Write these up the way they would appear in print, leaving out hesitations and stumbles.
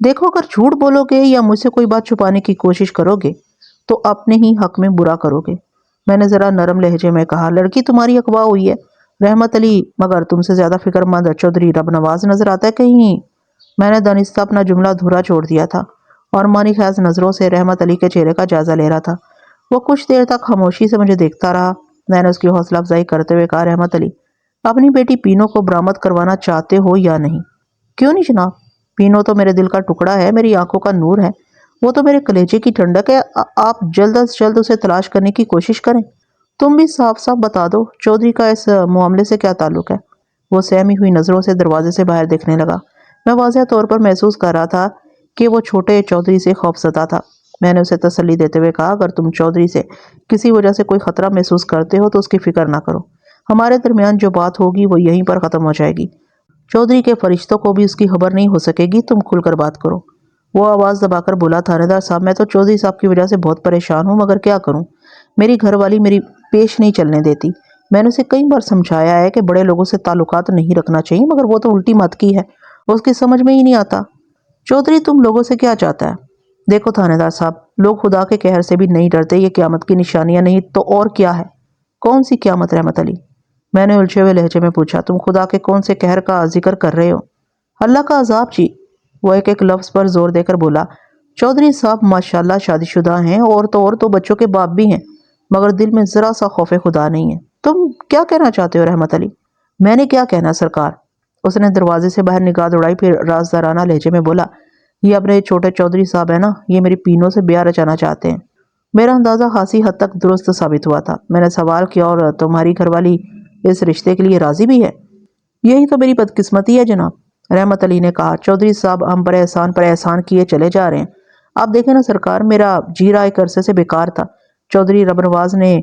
دیکھو اگر جھوٹ بولو گے یا مجھ سے کوئی بات چھپانے کی کوشش کرو گے تو اپنے ہی حق میں برا کرو گے۔ میں نے ذرا نرم لہجے میں کہا، لڑکی تمہاری اغوا ہوئی ہے رحمت علی، مگر تم سے زیادہ فکر مند چودھری رب نواز نظر آتا ہے کہیں۔ میں نے دانستہ اپنا جملہ دھورا چھوڑ دیا تھا اور مانی خیز نظروں سے رحمت علی کے چہرے کا جائزہ لے رہا تھا۔ وہ کچھ دیر تک خاموشی سے مجھے دیکھتا رہا۔ میں نے اس کی حوصلہ افزائی کرتے ہوئے کہا، رحمت علی، اپنی بیٹی پینو کو برآمد کروانا چاہتے ہو یا نہیں؟ کیوں نہیں جناب، پینو تو میرے دل کا ٹکڑا ہے، میری آنکھوں کا نور ہے، وہ تو میرے کلیجے کی ٹھنڈک ہے۔ آپ جلد از جلد اسے تلاش کرنے کی کوشش کریں۔ تم بھی صاف صاف بتا دو چودھری کا اس معاملے سے کیا تعلق ہے؟ وہ سہمی ہوئی نظروں سے دروازے سے باہر دیکھنے لگا۔ میں واضح طور پر محسوس کر رہا تھا کہ وہ چھوٹے چودھری سے خوف زدہ تھا۔ میں نے اسے تسلی دیتے ہوئے کہا، اگر تم چودھری سے کسی وجہ سے کوئی خطرہ محسوس کرتے ہو تو اس کی فکر نہ کرو، ہمارے درمیان جو بات ہوگی وہ یہیں پر ختم ہو جائے گی۔ چودھری کے فرشتوں کو بھی اس کی خبر نہیں ہو سکے گی، تم کھل کر بات کرو۔ وہ آواز دبا کر بولا، تھانے دار صاحب، میں تو چودھری صاحب کی وجہ سے بہت پریشان ہوں، مگر کیا کروں، میری گھر والی میری پیش نہیں چلنے دیتی۔ میں نے اسے کئی بار سمجھایا ہے کہ بڑے لوگوں سے تعلقات نہیں رکھنا چاہیے، مگر وہ تو الٹی مت کی ہے، اس کی سمجھ میں ہی نہیں آتا۔ چودھری تم لوگوں سے کیا چاہتا ہے؟ دیکھو تھانے دار صاحب، لوگ خدا کے قہر سے بھی نہیں ڈرتے، یہ قیامت کی نشانیاں نہیں تو اور کیا ہے؟ کون سی قیامت رحمت علی؟ میں نے الجھے ہوئے لہجے میں پوچھا، تم خدا کے کون سے قہر کا ذکر کر رہے ہو؟ اللہ کا عذاب جی۔ وہ ایک ایک لفظ پر زور دے کر بولا، چودھری صاحب ماشاءاللہ شادی شدہ ہیں اور تو بچوں کے باپ بھی ہیں، مگر دل میں ذرا سا خوف خدا نہیں ہے۔ تم کیا کہنا چاہتے ہو رحمت علی؟ میں نے کیا کہنا سرکار؟ اس نے دروازے سے باہر نگاہ دوڑائی، پھر رازدارانہ لہجے میں بولا، یہ اپنے چھوٹے چودھری صاحب ہے نا، یہ میری پینوں سے بیاہ رچانا چاہتے ہیں۔ میرا اندازہ خاصی حد تک درست ثابت ہوا تھا۔ میں نے سوال کیا، اور تمہاری گھر والی اس رشتے کے لیے راضی بھی ہے؟ یہی تو میری بدقسمتی ہے جناب، رحمت علی نے کہا، چودھری صاحب ہم پر احسان کیے چلے جا رہے ہیں۔ آپ دیکھیں نا سرکار، میرا جی رہا ایک عرصے سے بیکار تھا، چودھری رب نواز نے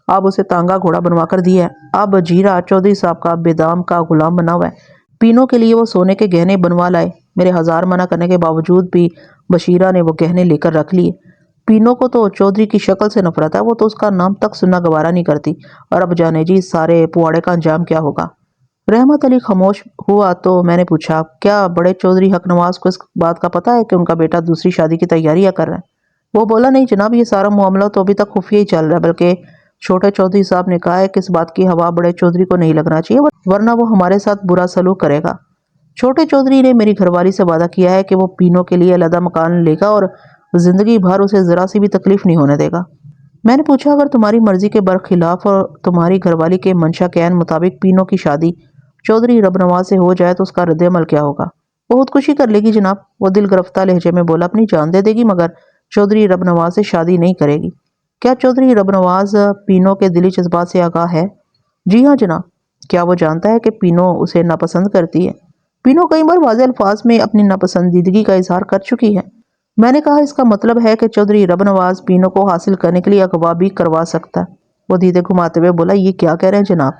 اب اسے تانگا گھوڑا بنوا کر دیا ہے، اب جی رہا چودھری صاحب کا بیدام کا غلام بنا ہوا ہے۔ پینوں کے لیے وہ سونے کے گہنے بنوا لائے، میرے ہزار منع کرنے کے باوجود بھی بشیرہ نے وہ گہنے لے کر رکھ لیے۔ پینوں کو تو چودھری کی شکل سے نفرت ہے، وہ تو اس کا نام تک سننا گوارا نہیں کرتی، اور اب جانے جی اس سارے پواڑے کا انجام کیا ہوگا۔ رحمت علی خاموش ہوا تو میں نے پوچھا، کیا بڑے چودھری حق نواز کو اس بات کا پتہ ہے کہ ان کا بیٹا دوسری شادی کی تیاریاں کر رہا ہے؟ وہ بولا، نہیں جناب، یہ سارا معاملہ تو ابھی تک خفیہ ہی چل رہا ہے، بلکہ چھوٹے چودھری صاحب نے کہا ہے کہ اس بات کی ہوا بڑے چودھری کو نہیں لگنا چاہیے، ورنہ وہ ہمارے ساتھ برا سلوک کرے گا۔ چھوٹے چودھری نے میری گھر والی سے وعدہ کیا ہے کہ وہ پینوں کے لیے علیحدہ مکان لے گا اور زندگی بھر اسے ذرا سی بھی تکلیف نہیں ہونے دے گا۔ میں نے پوچھا، اگر تمہاری مرضی کے برخلاف اور تمہاری گھر والی کے منشا کے عین مطابق پینوں کی شادی چودھری رب نواز سے ہو جائے تو اس کا رد عمل کیا ہوگا؟ وہ خودکشی کر لے گی جناب، وہ دل گرفتہ لہجے میں بولا، اپنی جان دے گی، مگر چودھری رب نواز سے شادی نہیں کرے گی۔ کیا چودھری رب نواز پینوں کے دلی جذبات سے آگاہ ہے؟ جی ہاں جناب۔ کیا وہ جانتا ہے کہ پینوں اسے ناپسند کرتی ہے؟ پینوں کئی بار واضح الفاظ میں اپنی ناپسندیدگی کا اظہار کر چکی ہے۔ میں نے کہا، اس کا مطلب ہے کہ چودھری رب نواز پینوں کو حاصل کرنے کے لیے اغوا بھی کروا سکتا ہے۔ وہ دیدے گھماتے ہوئے بولا، یہ کیا کہہ رہے ہیں جناب؟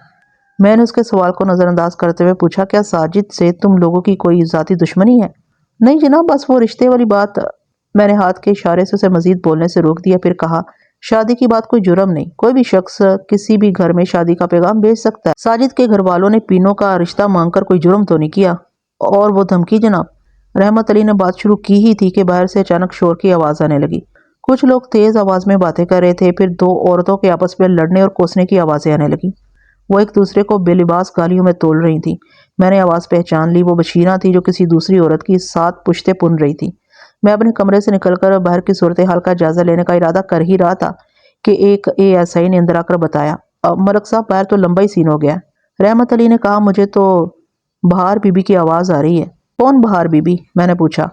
میں نے اس کے سوال کو نظر انداز کرتے ہوئے پوچھا، کیا ساجد سے تم لوگوں کی کوئی ذاتی دشمنی ہے؟ نہیں جناب، بس وہ رشتے والی بات۔ میں نے ہاتھ کے اشارے سے اسے مزید بولنے سے روک دیا، پھر کہا، شادی کی بات کوئی جرم نہیں، کوئی بھی شخص کسی بھی گھر میں شادی کا پیغام بھیج سکتا ہے۔ ساجد کے گھر والوں نے پینوں کا رشتہ مانگ کر کوئی جرم تو نہیں کیا؟ اور وہ دھمکی جناب؟ رحمت علی نے بات شروع کی ہی تھی کہ باہر سے اچانک شور کی آواز آنے لگی۔ کچھ لوگ تیز آواز میں باتیں کر رہے تھے، پھر دو عورتوں کے آپس میں لڑنے اور کوسنے کی آوازیں آنے لگیں۔ وہ ایک دوسرے کو بے لباس گالیوں میں تول رہی تھیں۔ میں نے آواز پہچان لی، وہ بشیرہ تھی جو کسی دوسری عورت کی 7 پشتیں پن رہی تھی۔ میں اپنے کمرے سے نکل کر باہر کی صورتحال کا جائزہ لینے کا ارادہ کر ہی رہا تھا کہ ایک ASI نے اندر آ کر بتایا، ملک صاحب باہر تو لمبا ہی سین ہو گیا ہے۔ رحمت علی نے کہا، مجھے تو بہار بی بی کی آواز آ رہی ہے۔ کون بہار بی بی؟ میں نے پوچھا۔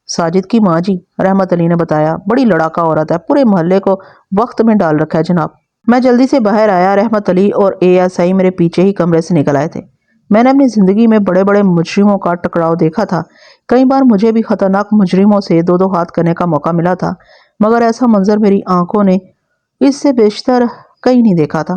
ساجد کی ماں جی، رحمت علی نے بتایا، بڑی لڑاکا عورت ہے، پورے محلے کو وقت میں ڈال رکھا ہے جناب۔ میں جلدی سے باہر آیا، رحمت علی اور ASI میرے پیچھے ہی کمرے سے نکل آئے تھے۔ میں نے اپنی زندگی میں بڑے بڑے مجرموں کا ٹکراؤ دیکھا تھا، کئی بار مجھے بھی خطرناک مجرموں سے دو دو ہاتھ کرنے کا موقع ملا تھا، مگر ایسا منظر میری آنکھوں نے اس سے بیشتر کہیں نہیں دیکھا تھا۔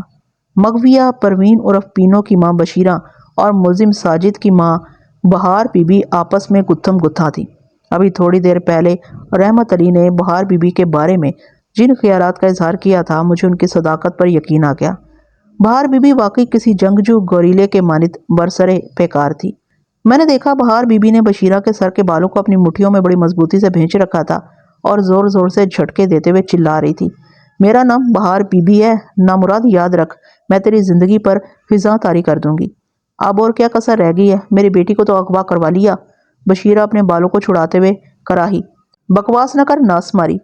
مغویہ پروین عرف پینوں کی ماں بشیرہ اور ملزم ساجد کی ماں بہار بی بی آپس میں گتھم گتھا تھی۔ ابھی تھوڑی دیر پہلے رحمت علی نے بہار بی بی کے بارے میں جن خیالات کا اظہار کیا تھا، مجھے ان کی صداقت پر یقین آ گیا۔ بہار بی بی واقعی کسی جنگجو گوریلے کے مانند برسرِ پیکار تھی۔ میں نے دیکھا بہار بی بی نے بشیرہ کے سر کے بالوں کو اپنی مٹھیوں میں بڑی مضبوطی سے بھینچ رکھا تھا اور زور زور سے جھٹکے دیتے ہوئے چلا رہی تھی، میرا نام بہار بی بی ہے، نامراد یاد رکھ، میں تیری زندگی پر فضاں طاری کر دوں گی۔ اب اور کیا کسر رہ گئی ہے؟ میری بیٹی کو تو اغوا کروا لیا۔ بشیرہ اپنے بالوں کو چھڑاتے ہوئے کراہی، بکواس نہ کر، ناس ماری۔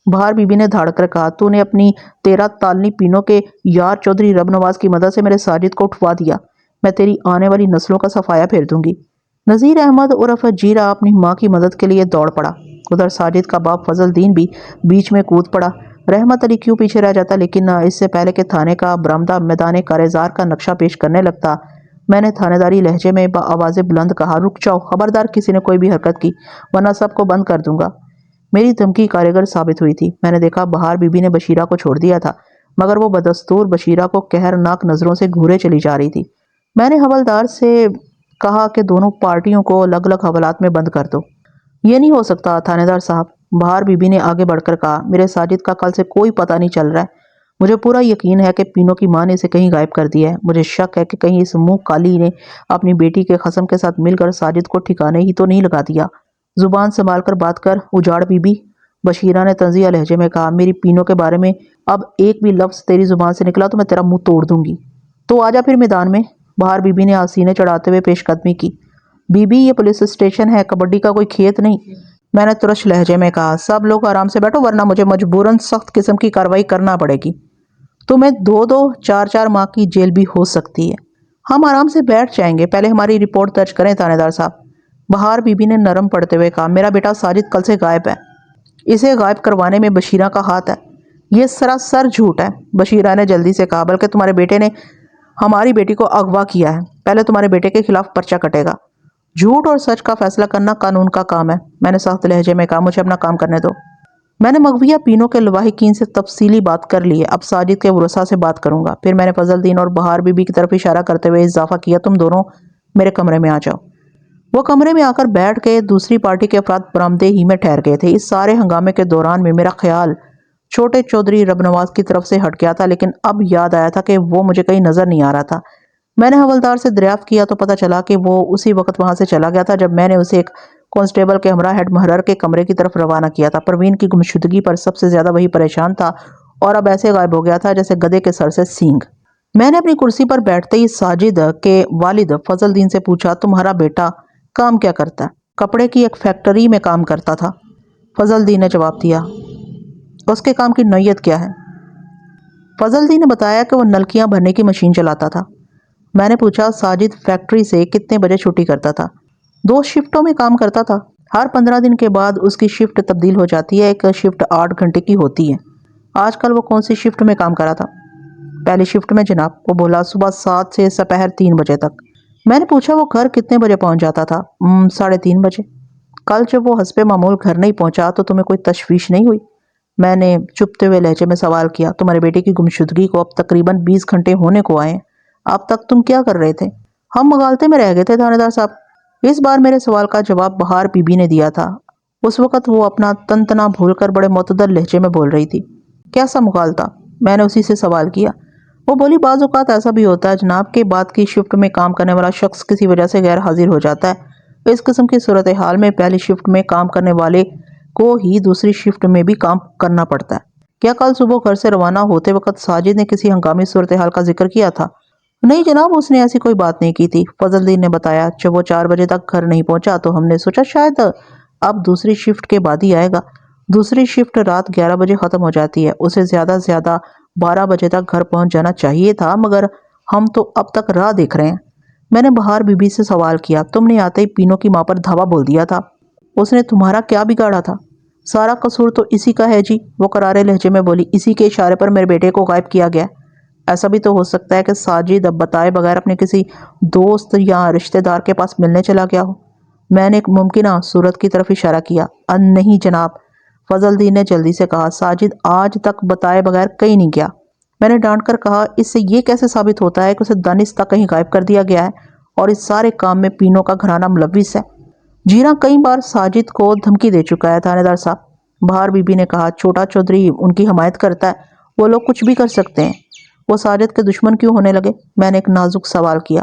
بہار بی بی نے دھاڑ کر کہا، تو نے اپنی 13 تالنی پینوں کے یار چودھری رب نواز کی مدد سے میرے ساجد کو اٹھوا دیا، میں تیری آنے والی نسلوں کا صفایا پھیر دوں گی۔ نذیر احمد عرف جیرا اپنی ماں کی مدد کے لیے دوڑ پڑا۔ ادھر ساجد کا باپ فضل دین بھی بیچ میں کود پڑا۔ رحمت علی کیوں پیچھے رہ جاتا، لیکن اس سے پہلے کہ تھانے کا برآمدہ میدان کارزار کا نقشہ پیش کرنے لگتا، میں نے تھانے داری لہجے میں بآواز بلند کہا، رک جاؤ، خبردار کسی نے کوئی بھی حرکت کی ورنہ سب کو بند کر دوں گا۔ میری دھمکی کارگر ثابت ہوئی تھی۔ میں نے دیکھا بہار بی بی نے بشیرہ کو چھوڑ دیا تھا، مگر وہ بدستور بشیرہ کو قہرناک نظروں سے گھورے چلی جا رہی تھی۔ میں نے حوالدار سے کہا کہ دونوں پارٹیوں کو الگ الگ حوالات میں بند کر دو۔ یہ نہیں ہو سکتا تھانے دار صاحب، بہار بی بی نے آگے بڑھ کر کہا، میرے ساجد کا کل سے کوئی پتہ نہیں چل رہا ہے۔ مجھے پورا یقین ہے کہ پینوں کی ماں نے اسے کہیں غائب کر دیا ہے۔ مجھے شک ہے کہ کہیں اس منہ کالی نے اپنی بیٹی کے خصم کے ساتھ مل کر ساجد کو ٹھکانے ہی تو نہیں لگا دیا۔ زبان سنبھال کر بات کر اجاڑ بی بی، بشیرہ نے طنزیہ لہجے میں کہا، میری پینوں کے بارے میں اب ایک بھی لفظ تیری زبان سے نکلا تو میں تیرا منہ توڑ دوں گی۔ تو آجا پھر میدان میں۔ بہار بی بی نے آسینے چڑھاتے ہوئے پیش قدمی کی۔ بی بی، یہ پولیس اسٹیشن ہے، کبڈی کا کوئی کھیت نہیں۔ میں نے ترش لہجے میں کہا، سب لوگ آرام سے بیٹھو ورنہ مجھے مجبوراً سخت قسم کی کارروائی کرنا پڑے گی۔ تمہیں 2 4 ماہ کی جیل بھی ہو سکتی ہے۔ ہم آرام سے بیٹھ جائیں گے، پہلے ہماری رپورٹ درج کریں تھانے دار صاحب۔ بہار بی بی نے نرم پڑتے ہوئے کہا، میرا بیٹا ساجد کل سے غائب ہے، اسے غائب کروانے میں بشیرہ کا ہاتھ ہے۔ یہ سراسر جھوٹ ہے، بشیرہ نے جلدی سے کہا، بلکہ تمہارے بیٹے نے ہماری بیٹی کو اغوا کیا ہے، پہلے تمہارے بیٹے کے خلاف پرچہ کٹے گا۔ جھوٹ اور سچ کا فیصلہ کرنا قانون کا کام ہے، میں نے سخت لہجے میں کہا، مجھے اپنا کام کرنے دو۔ میں نے مغویہ پینوں کے لواحقین سے تفصیلی بات کر لی ہے، اب ساجد کے ورثاء سے بات کروں گا۔ پھر میں نے فضل دین اور بہار بی بی کی طرف اشارہ کرتے ہوئے اضافہ کیا، تم دونوں میرے کمرے میں آ جاؤ۔ وہ کمرے میں آ کر بیٹھ گئے۔ دوسری پارٹی کے افراد برآمدے ہی میں ٹھہر گئے تھے۔ اس سارے ہنگامے کے دوران میں میرا خیال چھوٹے چودھری رب نواز کی طرف سے ہٹ گیا تھا، لیکن اب یاد آیا تھا کہ وہ مجھے کہیں نظر نہیں آ رہا تھا۔ میں نے حوالدار سے دریافت کیا تو پتہ چلا کہ وہ اسی وقت وہاں سے چلا گیا تھا جب میں نے اسے ایک کانسٹیبل کے ہمراہ ہیڈ محرر کے کمرے کی طرف روانہ کیا تھا۔ پروین کی گمشدگی پر سب سے زیادہ وہی پریشان تھا اور اب ایسے غائب ہو گیا تھا جیسے گدھے کے سر سے سینگ۔ میں نے اپنی کرسی پر بیٹھتے ہی ساجد کے والد فضل دین سے پوچھا، تمہارا بیٹا کام کیا کرتا ہے؟ کپڑے کی ایک فیکٹری میں کام کرتا تھا، فضل دین نے جواب دیا۔ اس کے کام کی نوعیت کیا ہے؟ فضل دین نے بتایا کہ وہ نلکیاں بھرنے کی مشین چلاتا تھا۔ میں نے پوچھا، ساجد فیکٹری سے کتنے بجے چھٹی کرتا تھا؟ 2 شفٹوں میں کام کرتا تھا، ہر 15 دن کے بعد اس کی شفٹ تبدیل ہو جاتی ہے، ایک شفٹ 8 گھنٹے کی ہوتی ہے۔ آج کل وہ کون سی شفٹ میں کام کر رہا تھا؟ پہلی شفٹ میں جناب، وہ بولا، صبح 7 سے سپہر 3 بجے تک۔ میں نے پوچھا، وہ گھر کتنے بجے پہنچ جاتا تھا؟ 3:30 بجے۔ کل جب وہ حسب معمول گھر نہیں پہنچا تو تمہیں کوئی تشویش نہیں ہوئی؟ میں نے چپتے ہوئے لہجے میں سوال کیا۔ تمہارے بیٹے کی گمشدگی کو اب تقریباً 20 گھنٹے ہونے کو آئے ہیں، اب تک تم کیا کر رہے تھے؟ ہم مغالطے میں رہ گئے تھے تھانے دار صاحب۔ اس بار میرے سوال کا جواب بہار بی بی نے دیا تھا۔ اس وقت وہ اپنا تنتنا بھول کر بڑے معتدل لہجے میں بول رہی تھی۔ کیسا مغالطہ؟ میں نے اسی سے سوال کیا۔ وہ بولی، بعض اوقات ایسا بھی ہوتا ہے جناب کہ بعد کی شفٹ میں کام کرنے والا شخص کسی وجہ سے غیر حاضر ہو جاتا ہے۔ اس قسم کی صورتحال میں پہلی شفٹ میں کام کرنے والے کو ہی دوسری شفٹ میں بھی کام کرنا پڑتا ہے۔ کیا کل صبح گھر سے روانہ ہوتے وقت ساجد نے کسی ہنگامی صورتحال کا ذکر کیا تھا؟ نہیں جناب، اس نے ایسی کوئی بات نہیں کی تھی، فضل دین نے بتایا۔ جب وہ 4 بجے تک گھر نہیں پہنچا تو ہم نے سوچا شاید اب دوسری شفٹ کے بعد ہی آئے گا۔ دوسری شفٹ رات 11 بجے ختم ہو جاتی ہے، اسے زیادہ سے زیادہ 12 بجے تک گھر پہنچ جانا چاہیے تھا، مگر ہم تو اب تک راہ دیکھ رہے ہیں۔ میں نے بہار بی بی سے سوال کیا، تم نے آتے ہی پینوں کی ماں پر دھاوا بول دیا تھا، اس نے تمہارا کیا بگاڑا تھا؟ سارا قصور تو اسی کا ہے جی، وہ کرارے لہجے میں بولی، اسی کے اشارے پر میرے بیٹے کو غائب کیا گیا۔ ایسا بھی تو ہو سکتا ہے کہ ساجد اب بتائے بغیر اپنے کسی دوست یا رشتہ دار کے پاس ملنے چلا گیا ہو۔ میں نے ایک ممکنہ صورت کی طرف اشارہ کیا۔ نہیں جناب، فضل دین نے جلدی سے کہا، ساجد آج تک بتائے بغیر کہیں نہیں گیا۔ میں نے ڈانٹ کر کہا، اس سے یہ کیسے ثابت ہوتا ہے کہ اسے دانستہ کہیں غائب کر دیا گیا ہے اور اس سارے کام میں پینوں کا گھرانہ ملوث ہے؟ جیرا کئی بار ساجد کو دھمکی دے چکا ہے تھانے دار صاحب، بہار بی بی نے کہا۔ چھوٹا چودھری ان کی حمایت کرتا ہے، وہ لوگ کچھ بھی کر سکتے ہیں، وہ ساجد کے دشمن کیوں ہونے لگے؟ میں نے ایک نازک سوال کیا۔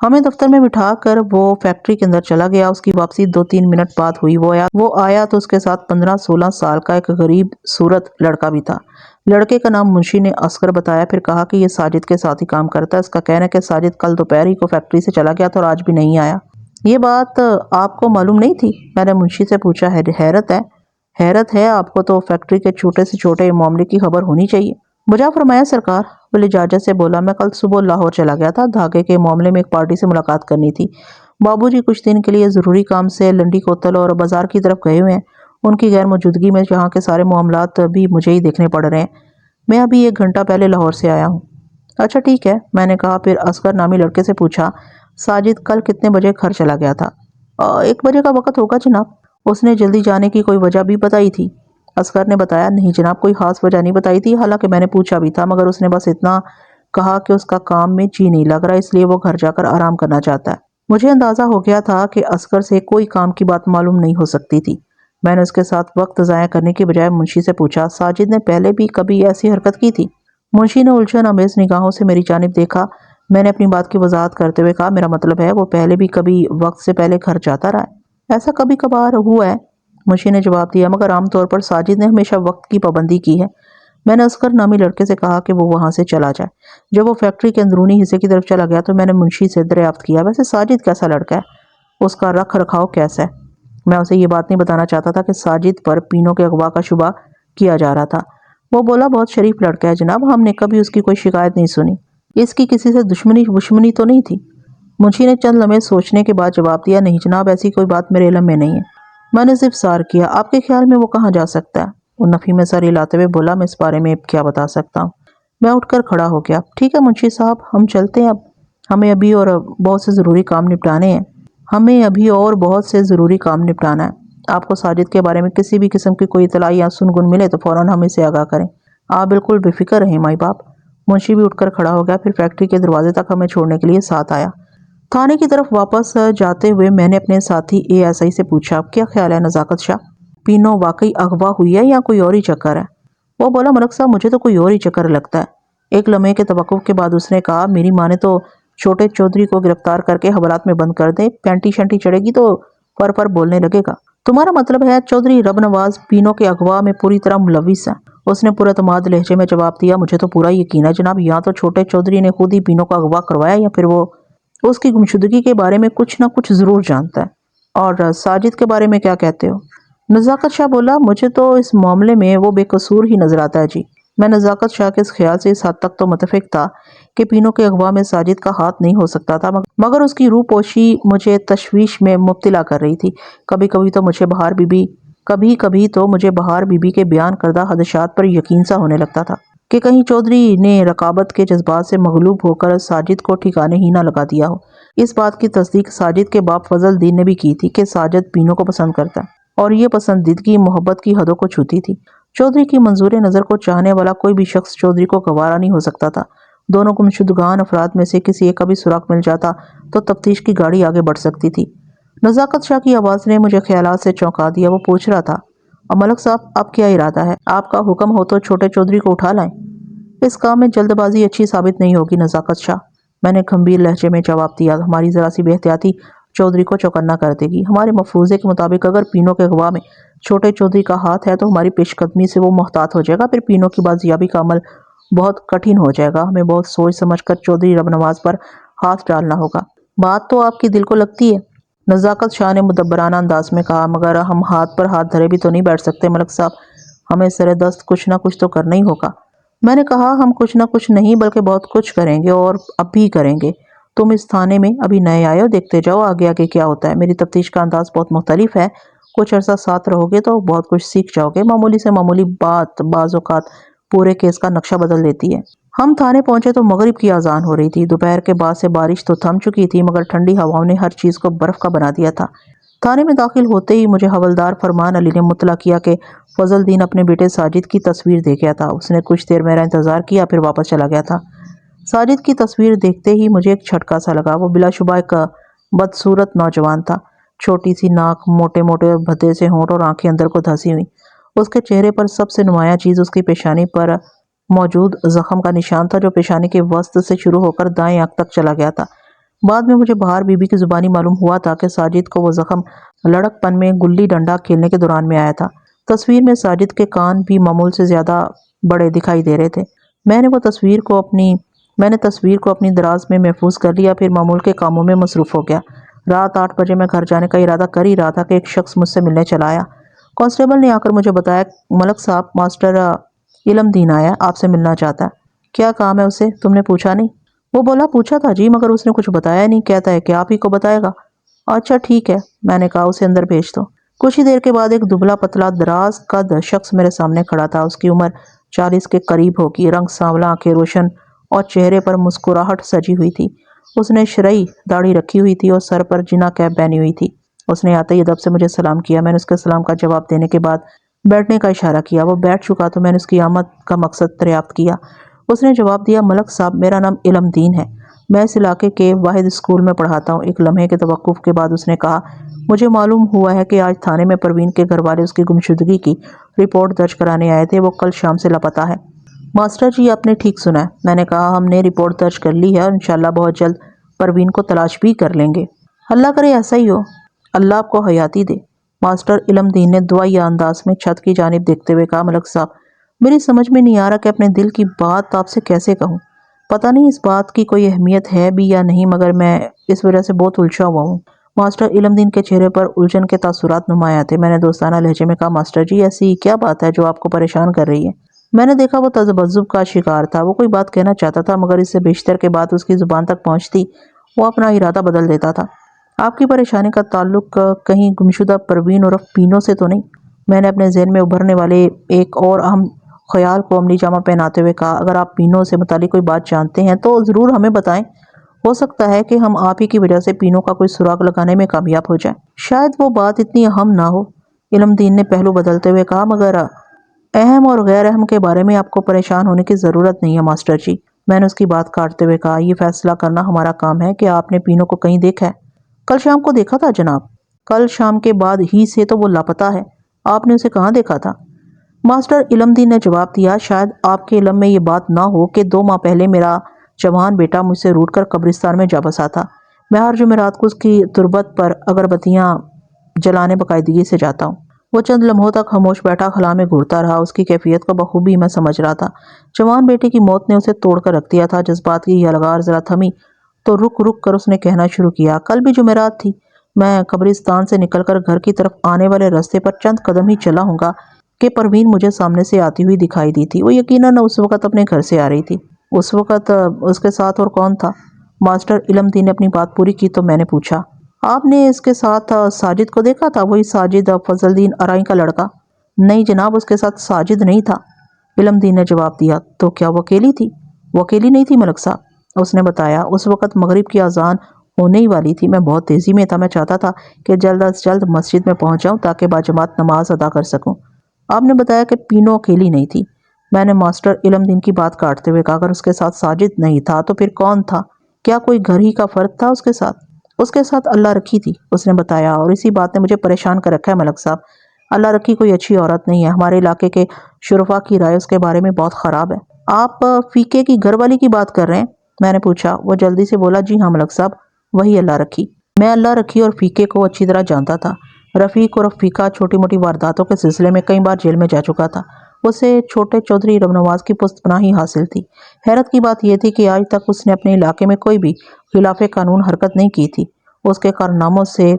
ہمیں دفتر میں بٹھا کر وہ فیکٹری کے اندر چلا گیا۔ اس کی واپسی 2-3 منٹ بعد ہوئی۔ وہ آیا تو اس کے ساتھ 15-16 سال کا ایک غریب صورت لڑکا بھی تھا۔ لڑکے کا نام منشی نے اصغر بتایا، پھر کہا کہ یہ ساجد کے ساتھ ہی کام کرتا ہے۔ اس کا کہنا ہے کہ ساجد کل دوپہر ہی کو فیکٹری سے چلا گیا تھا اور آج بھی نہیں آیا۔ یہ بات آپ کو معلوم نہیں تھی؟ میں نے منشی سے پوچھا۔ حیرت ہے آپ کو تو فیکٹری کے چھوٹے سے چھوٹے معاملے کی خبر ہونی چاہیے۔ بجا فرمایا سرکار، وہ لجاجت سے بولا۔ میں کل صبح لاہور چلا گیا تھا، دھاگے کے معاملے میں ایک پارٹی سے ملاقات کرنی تھی۔ بابو جی کچھ دن کے لیے ضروری کام سے لنڈی کوتل اور بازار کی طرف گئے ہوئے ہیں۔ ان کی غیر موجودگی میں یہاں کے سارے معاملات بھی مجھے ہی دیکھنے پڑ رہے ہیں۔ میں ابھی 1 گھنٹہ پہلے لاہور سے آیا ہوں۔ اچھا ٹھیک ہے، میں نے کہا۔ پھر اصغر نامی لڑکے سے پوچھا، ساجد کل کتنے بجے گھر چلا گیا تھا؟ 1 بجے کا وقت ہوگا جناب۔ اس نے جلدی جانے کی کوئی وجہ بھی بتائی تھی؟ اصغر نے بتایا، نہیں جناب، کوئی خاص وجہ نہیں بتائی تھی، حالانکہ میں نے پوچھا بھی تھا، مگر اس نے بس اتنا کہا کہ اس کا کام میں جی نہیں لگ رہا، اس لیے وہ گھر جا کر آرام کرنا چاہتا ہے۔ مجھے اندازہ ہو گیا تھا کہ اصغر سے کوئی کام کی بات معلوم نہیں ہو سکتی تھی۔ میں نے اس کے ساتھ وقت ضائع کرنے کی بجائے منشی سے پوچھا، ساجد نے پہلے بھی کبھی ایسی حرکت کی تھی؟ منشی نے الجھن آمیز نگاہوں سے میری جانب دیکھا۔ میں نے اپنی بات کی وضاحت کرتے ہوئے کہا، میرا مطلب ہے وہ پہلے بھی کبھی وقت سے پہلے گھر جاتا رہا ہے۔ ایسا کبھی کبھار ہوا ہے، منشی نے جواب دیا، مگر عام طور پر ساجد نے ہمیشہ وقت کی پابندی کی ہے۔ میں نے اصغر نامی لڑکے سے کہا کہ وہ وہاں سے چلا جائے۔ جب وہ فیکٹری کے اندرونی حصے کی طرف چلا گیا تو میں نے منشی سے دریافت کیا، ویسے ساجد کیسا لڑکا ہے؟ اس کا رکھ رکھاؤ کیسا ہے؟ میں اسے یہ بات نہیں بتانا چاہتا تھا کہ ساجد پر پینوں کے اغوا کا شبہ کیا جا رہا تھا۔ وہ بولا، بہت شریف لڑکا ہے جناب، ہم نے کبھی اس کی کوئی شکایت نہیں سنی۔ اس کی کسی سے دشمنی تو نہیں تھی؟ منشی نے چند لمحے سوچنے کے بعد جواب دیا، نہیں جناب، ایسی کوئی بات میرے علم میں نہیں ہے۔ میں نے استفسار کیا، آپ کے خیال میں وہ کہاں جا سکتا ہے؟ وہ نفی میں سر ہلاتے ہوئے بولا، میں اس بارے میں کیا بتا سکتا ہوں۔ میں اٹھ کر کھڑا ہو گیا۔ ٹھیک ہے منشی صاحب، ہم چلتے ہیں اب، ہمیں ابھی اور بہت سے ضروری کام نپٹانا ہے۔ آپ کو ساجد کے بارے میں کسی بھی قسم کی کوئی اطلاع یا سنگن ملے تو فوراً ہمیں سے آگاہ کریں۔ آپ بالکل بے فکر رہیں مائی باپ۔ منشی بھی اٹھ کر کھڑا ہو گیا، پھر فیکٹری کے دروازے تک ہمیں چھوڑنے کے لیے ساتھ آیا۔ تھانے کی طرف واپس جاتے ہوئے میں نے اپنے ساتھی ASI سے پوچھا، کیا خیال ہے نزاکت شاہ، پینو واقعی اغوا ہوئی ہے یا کوئی اور ہی چکر ہے؟ وہ بولا، ملک صاحب مجھے تو کوئی اور ہی چکر لگتا ہے۔ ایک لمحے کے توقف کے بعد اس نے کہا، میری ماں نے تو چھوٹے چودھری کو گرفتار کر کے حوالات میں بند کر دے، پینٹی شنٹی چڑھے گی تو پر بولنے لگے گا۔ تمہارا مطلب ہے چودھری رب نواز پینو کے اغوا میں پوری طرح ملوث ہے؟ اس نے پر اعتماد لہجے میں جواب دیا، مجھے تو پورا یقین ہے جناب، یا تو چھوٹے چودھری نے خود ہی پینو کا اغوا کروایا یا پھر وہ اس کی گمشدگی کے بارے میں کچھ نہ کچھ ضرور جانتا ہے۔ اور ساجد کے بارے میں کیا کہتے ہو؟ نزاکت شاہ بولا، مجھے تو اس معاملے میں وہ بے قصور ہی نظر آتا ہے جی۔ میں نزاکت شاہ کے اس خیال سے اس حد تک تو متفق تھا کہ پینو کے اغوا میں ساجد کا ہاتھ نہیں ہو سکتا تھا، مگر اس کی روح پوشی مجھے تشویش میں مبتلا کر رہی تھی۔ کبھی کبھی تو مجھے بہار بی بی کے بیان کردہ خدشات پر یقین سا ہونے لگتا تھا کہ کہیں چودھری نے رقابت کے جذبات سے مغلوب ہو کر ساجد کو ٹھکانے ہی نہ لگا دیا ہو۔ اس بات کی تصدیق ساجد کے باپ فضل الدین نے بھی کی تھی کہ ساجد پینو کو پسند کرتا ہے، اور یہ پسندیدگی محبت کی حدوں کو چھوتی تھی۔ چودھری کی منظور نظر کو چاہنے والا کوئی بھی شخص چودھری کو گوارا نہیں ہو سکتا تھا۔ دونوں گمشدگان افراد میں سے کسی ایک کا بھی سراغ مل جاتا تو تفتیش کی گاڑی آگے بڑھ سکتی تھی۔ نزاکت شاہ کی آواز نے مجھے خیالات سے چونکا دیا۔ وہ پوچھ رہا تھا، ملک صاحب اب کیا ارادہ ہے؟ آپ کا حکم ہو تو چھوٹے چودھری کو اٹھا لائیں۔ اس کام میں جلد بازی اچھی ثابت نہیں ہوگی نزاکت شاہ، میں نے گھمبیر لہجے میں جواب دیا۔ ہماری ذرا سی بے احتیاطی چودھری کو چوکنا کر دے گی۔ ہمارے مفروضے کے مطابق اگر پینو کے اغوا میں چھوٹے چودھری کا ہاتھ ہے تو ہماری پیش قدمی سے وہ محتاط ہو جائے گا، پھر پینو کی بازیابی کا عمل بہت کٹھن ہو جائے گا۔ ہمیں بہت سوچ سمجھ کر چودھری رب نواز پر ہاتھ ڈالنا ہوگا۔ بات تو آپ کی دل کو لگتی ہے، نزاکت شاہ نے مدبرانہ انداز میں کہا، مگر ہم ہاتھ پر ہاتھ دھرے بھی تو نہیں بیٹھ سکتے ملک صاحب، ہمیں سر دست کچھ نہ کچھ تو کرنا ہی ہوگا۔ میں نے کہا، ہم کچھ نہ کچھ نہیں بلکہ بہت کچھ کریں گے، اور اب بھی کریں گے۔ تم اس تھانے میں ابھی نئے آئے ہو، دیکھتے جاؤ آگے آگے کیا ہوتا ہے۔ میری تفتیش کا انداز بہت مختلف ہے، کچھ عرصہ ساتھ رہو گے تو بہت کچھ سیکھ جاؤ گے۔ معمولی سے معمولی بات بعض اوقات پورے کیس کا نقشہ بدل دیتی ہے۔ ہم تھانے پہنچے تو مغرب کی اذان ہو رہی تھی۔ دوپہر کے بعد سے بارش تو تھم چکی تھی، مگر ٹھنڈی ہواؤں نے ہر چیز کو برف کا بنا دیا تھا۔ تھانے میں داخل ہوتے ہی مجھے حوالدار فرمان علی نے مطلع کیا کہ فضل الدین اپنے بیٹے ساجد کی تصویر دیکھ گیا تھا۔ اس نے کچھ دیر میرا انتظار کیا، پھر واپس چلا گیا تھا۔ ساجد کی تصویر دیکھتے ہی مجھے ایک جھٹکا سا لگا۔ وہ بلا شبہ ایک بدصورت نوجوان تھا، چھوٹی سی ناک، موٹے موٹے اور بھدے سے ہونٹ اور آنکھیں اندر کو دھسی ہوئی۔ اس کے چہرے پر سب سے نمایاں چیز اس کی پیشانی پر موجود زخم کا نشان تھا، جو پیشانی کے وسط سے شروع ہو کر دائیں آنکھ تک چلا گیا تھا۔ بعد میں مجھے بہار بی بی کی زبانی معلوم ہوا تھا کہ ساجد کو وہ زخم لڑک پن میں گلی ڈنڈا کھیلنے کے دوران میں آیا تھا۔ تصویر میں ساجد کے کان بھی معمول سے زیادہ بڑے دکھائی دے رہے تھے۔ میں نے تصویر کو اپنی دراز میں محفوظ کر لیا، پھر معمول کے کاموں میں مصروف ہو گیا۔ رات 8 بجے میں گھر جانے کا ارادہ کر ہی رہا تھا کہ ایک شخص مجھ سے ملنے چلا آیا۔ کانسٹیبل نے آ کر مجھے بتایا، ملک صاحب، ماسٹر علم دین آیا، آپ سے ملنا چاہتا ہے۔ کیا کام ہے اسے؟ تم نے پوچھا نہیں؟ وہ بولا پوچھا تھا جی، مگر اس نے کچھ بتایا نہیں، کہتا ہے کہ آپ ہی کو بتائے گا۔ اچھا ٹھیک ہے، میں نے کہا اسے اندر بھیج دو۔ کچھ ہی دیر کے بعد ایک دبلا پتلا دراز قد شخص میرے سامنے کھڑا تھا۔ اس کی عمر 40 کے قریب ہوگی، رنگ سانولا، آنکھیں روشن اور چہرے پر مسکراہٹ سجی ہوئی تھی۔ اس نے شرعی داڑھی رکھی ہوئی تھی اور سر پر جنا کیپ پہنی ہوئی تھی۔ اس نے آتے ہی ادب سے مجھے سلام کیا۔ میں نے اس کے سلام کا جواب دینے کے بعد بیٹھنے کا اشارہ کیا۔ وہ بیٹھ چکا تو میں نے اس کی آمد کا مقصد دریافت کیا۔ اس نے جواب دیا، ملک صاحب، میرا نام علم دین ہے، میں اس علاقے کے واحد اسکول میں پڑھاتا ہوں۔ ایک لمحے کے توقف کے بعد اس نے کہا، مجھے معلوم ہوا ہے کہ آج تھانے میں پروین کے گھر والے اس کی گمشدگی کی رپورٹ درج کرانے آئے تھے۔ وہ کل شام سے لاپتہ ہے۔ ماسٹر جی، آپ نے ٹھیک سنا ہے، میں نے کہا، ہم نے رپورٹ درج کر لی ہے اور انشاءاللہ بہت جلد پروین کو تلاش بھی کر لیں گے۔ اللہ کرے ایسا ہی ہو، اللہ آپ کو حیاتی دے۔ ماسٹر علم دین نے دعائیہ انداز میں چھت کی جانب دیکھتے ہوئے کہا، ملک صاحب، میری سمجھ میں نہیں آ رہا کہ اپنے دل کی بات آپ سے کیسے کہوں۔ پتہ نہیں اس بات کی کوئی اہمیت ہے بھی یا نہیں، مگر میں اس وجہ سے بہت الجھا ہوا ہوں۔ ماسٹر علم دین کے چہرے پر الجھن کے تاثرات نمایاں تھے۔ میں نے دوستانہ لہجے میں کہا، ماسٹر جی، ایسی کیا بات ہے جو آپ کو پریشان کر رہی ہے؟ میں نے دیکھا وہ تذبذب کا شکار تھا۔ وہ کوئی بات کہنا چاہتا تھا، مگر اس سے بیشتر کے بعد اس کی زبان تک پہنچتی وہ اپنا ارادہ بدل دیتا تھا۔ آپ کی پریشانی کا تعلق کہیں گمشدہ پروین عرف پینو سے تو نہیں؟ میں نے اپنے ذہن میں ابھرنے والے ایک اور اہم خیال کو عملی جامہ پہناتے ہوئے کہا، اگر آپ پینو سے متعلق کوئی بات جانتے ہیں تو ضرور ہمیں بتائیں۔ ہو سکتا ہے کہ ہم آپ ہی کی وجہ سے پینو کا کوئی سراغ لگانے میں کامیاب ہو جائیں۔ شاید وہ بات اتنی اہم نہ ہو، علم دین نے پہلو بدلتے ہوئے کہا، مگر اہم اور غیر اہم کے بارے میں آپ کو پریشان ہونے کی ضرورت نہیں ہے ماسٹر جی۔ میں نے اس کی بات کاٹتے ہوئے کہا، یہ فیصلہ کرنا ہمارا کام ہے کہ آپ نے پینو کو کہیں دیکھا ہے؟ کل شام کو دیکھا تھا جناب۔ کل شام کے بعد ہی سے تو وہ لاپتہ ہے۔ آپ نے اسے کہاں دیکھا تھا؟ ماسٹر علم دین نے جواب دیا، شاید آپ کے علم میں یہ بات نہ ہو کہ 2 ماہ پہلے میرا جوان بیٹا مجھ سے روٹھ کر قبرستان میں جا بسا تھا۔ میں ہر جمعرات کو اس کی تربت پر اگربتیاں جلانے باقاعدگی سے جاتا ہوں۔ وہ چند لمحوں تک خاموش بیٹھا خلا میں گھورتا رہا۔ اس کی کیفیت کو بخوبی میں سمجھ رہا تھا۔ جوان بیٹے کی موت نے اسے توڑ کر رکھ دیا تھا۔ جذبات کی یلغار ذرا تھمی تو رک رک کر اس نے کہنا شروع کیا، کل بھی جمعرات تھی۔ میں قبرستان سے نکل کر گھر کی طرف آنے والے راستے پر چند قدم ہی چلا ہوں گا کہ پروین مجھے سامنے سے آتی ہوئی دکھائی دی تھی۔ وہ یقیناً اس وقت اپنے گھر سے آ رہی تھی۔ اس وقت اس کے ساتھ اور کون تھا؟ ماسٹر علم دین نے اپنی بات پوری کی تو میں نے پوچھا، آپ نے اس کے ساتھ ساجد کو دیکھا تھا؟ وہی ساجد، فضل دین ارائی کا لڑکا؟ نہیں جناب، اس کے ساتھ ساجد نہیں تھا، علم دین نے جواب دیا۔ تو کیا وہ اکیلی تھی؟ وہ اکیلی نہیں تھی ملک صاحب، اس نے بتایا۔ اس وقت مغرب کی اذان ہونے ہی والی تھی۔ میں بہت تیزی میں تھا۔ میں چاہتا تھا کہ جلد از جلد مسجد میں پہنچ جاؤں تاکہ باجماعت نماز ادا کر سکوں۔ آپ نے بتایا کہ پینو اکیلی نہیں تھی۔ میں نے ماسٹر علم دین کی بات کاٹتے ہوئے کہا، اگر اس کے ساتھ ساجد نہیں تھا تو پھر کون تھا؟ کیا کوئی گھر ہی کا فرد تھا اس کے ساتھ؟ اس کے ساتھ اللہ رکھی تھی، اس نے بتایا، اور اسی بات نے مجھے پریشان کر رکھا ہے ملک صاحب۔ اللہ رکھی کوئی اچھی عورت نہیں ہے۔ ہمارے علاقے کے شرفا کی رائے اس کے بارے میں بہت خراب ہے۔ آپ فیقے کی گھر والی کی بات کر رہے ہیں؟ میں نے پوچھا۔ وہ جلدی سے بولا، جی ہاں ملک صاحب، وہی اللہ رکھی۔ میں اللہ رکھی اور فیقے کو اچھی طرح جانتا تھا۔ رفیق اور فیقہ چھوٹی موٹی وارداتوں کے سلسلے میں کئی بار جیل میں جا چکا تھا۔ اسے چھوٹے چودھری رمنواز کی پشت پناہی حاصل تھی۔ حیرت کی بات یہ تھی کہ آج تک اس نے اپنے علاقے میں کوئی بھی خلاف قانون حرکت نہیں کی تھی۔ اس کے کارناموں سے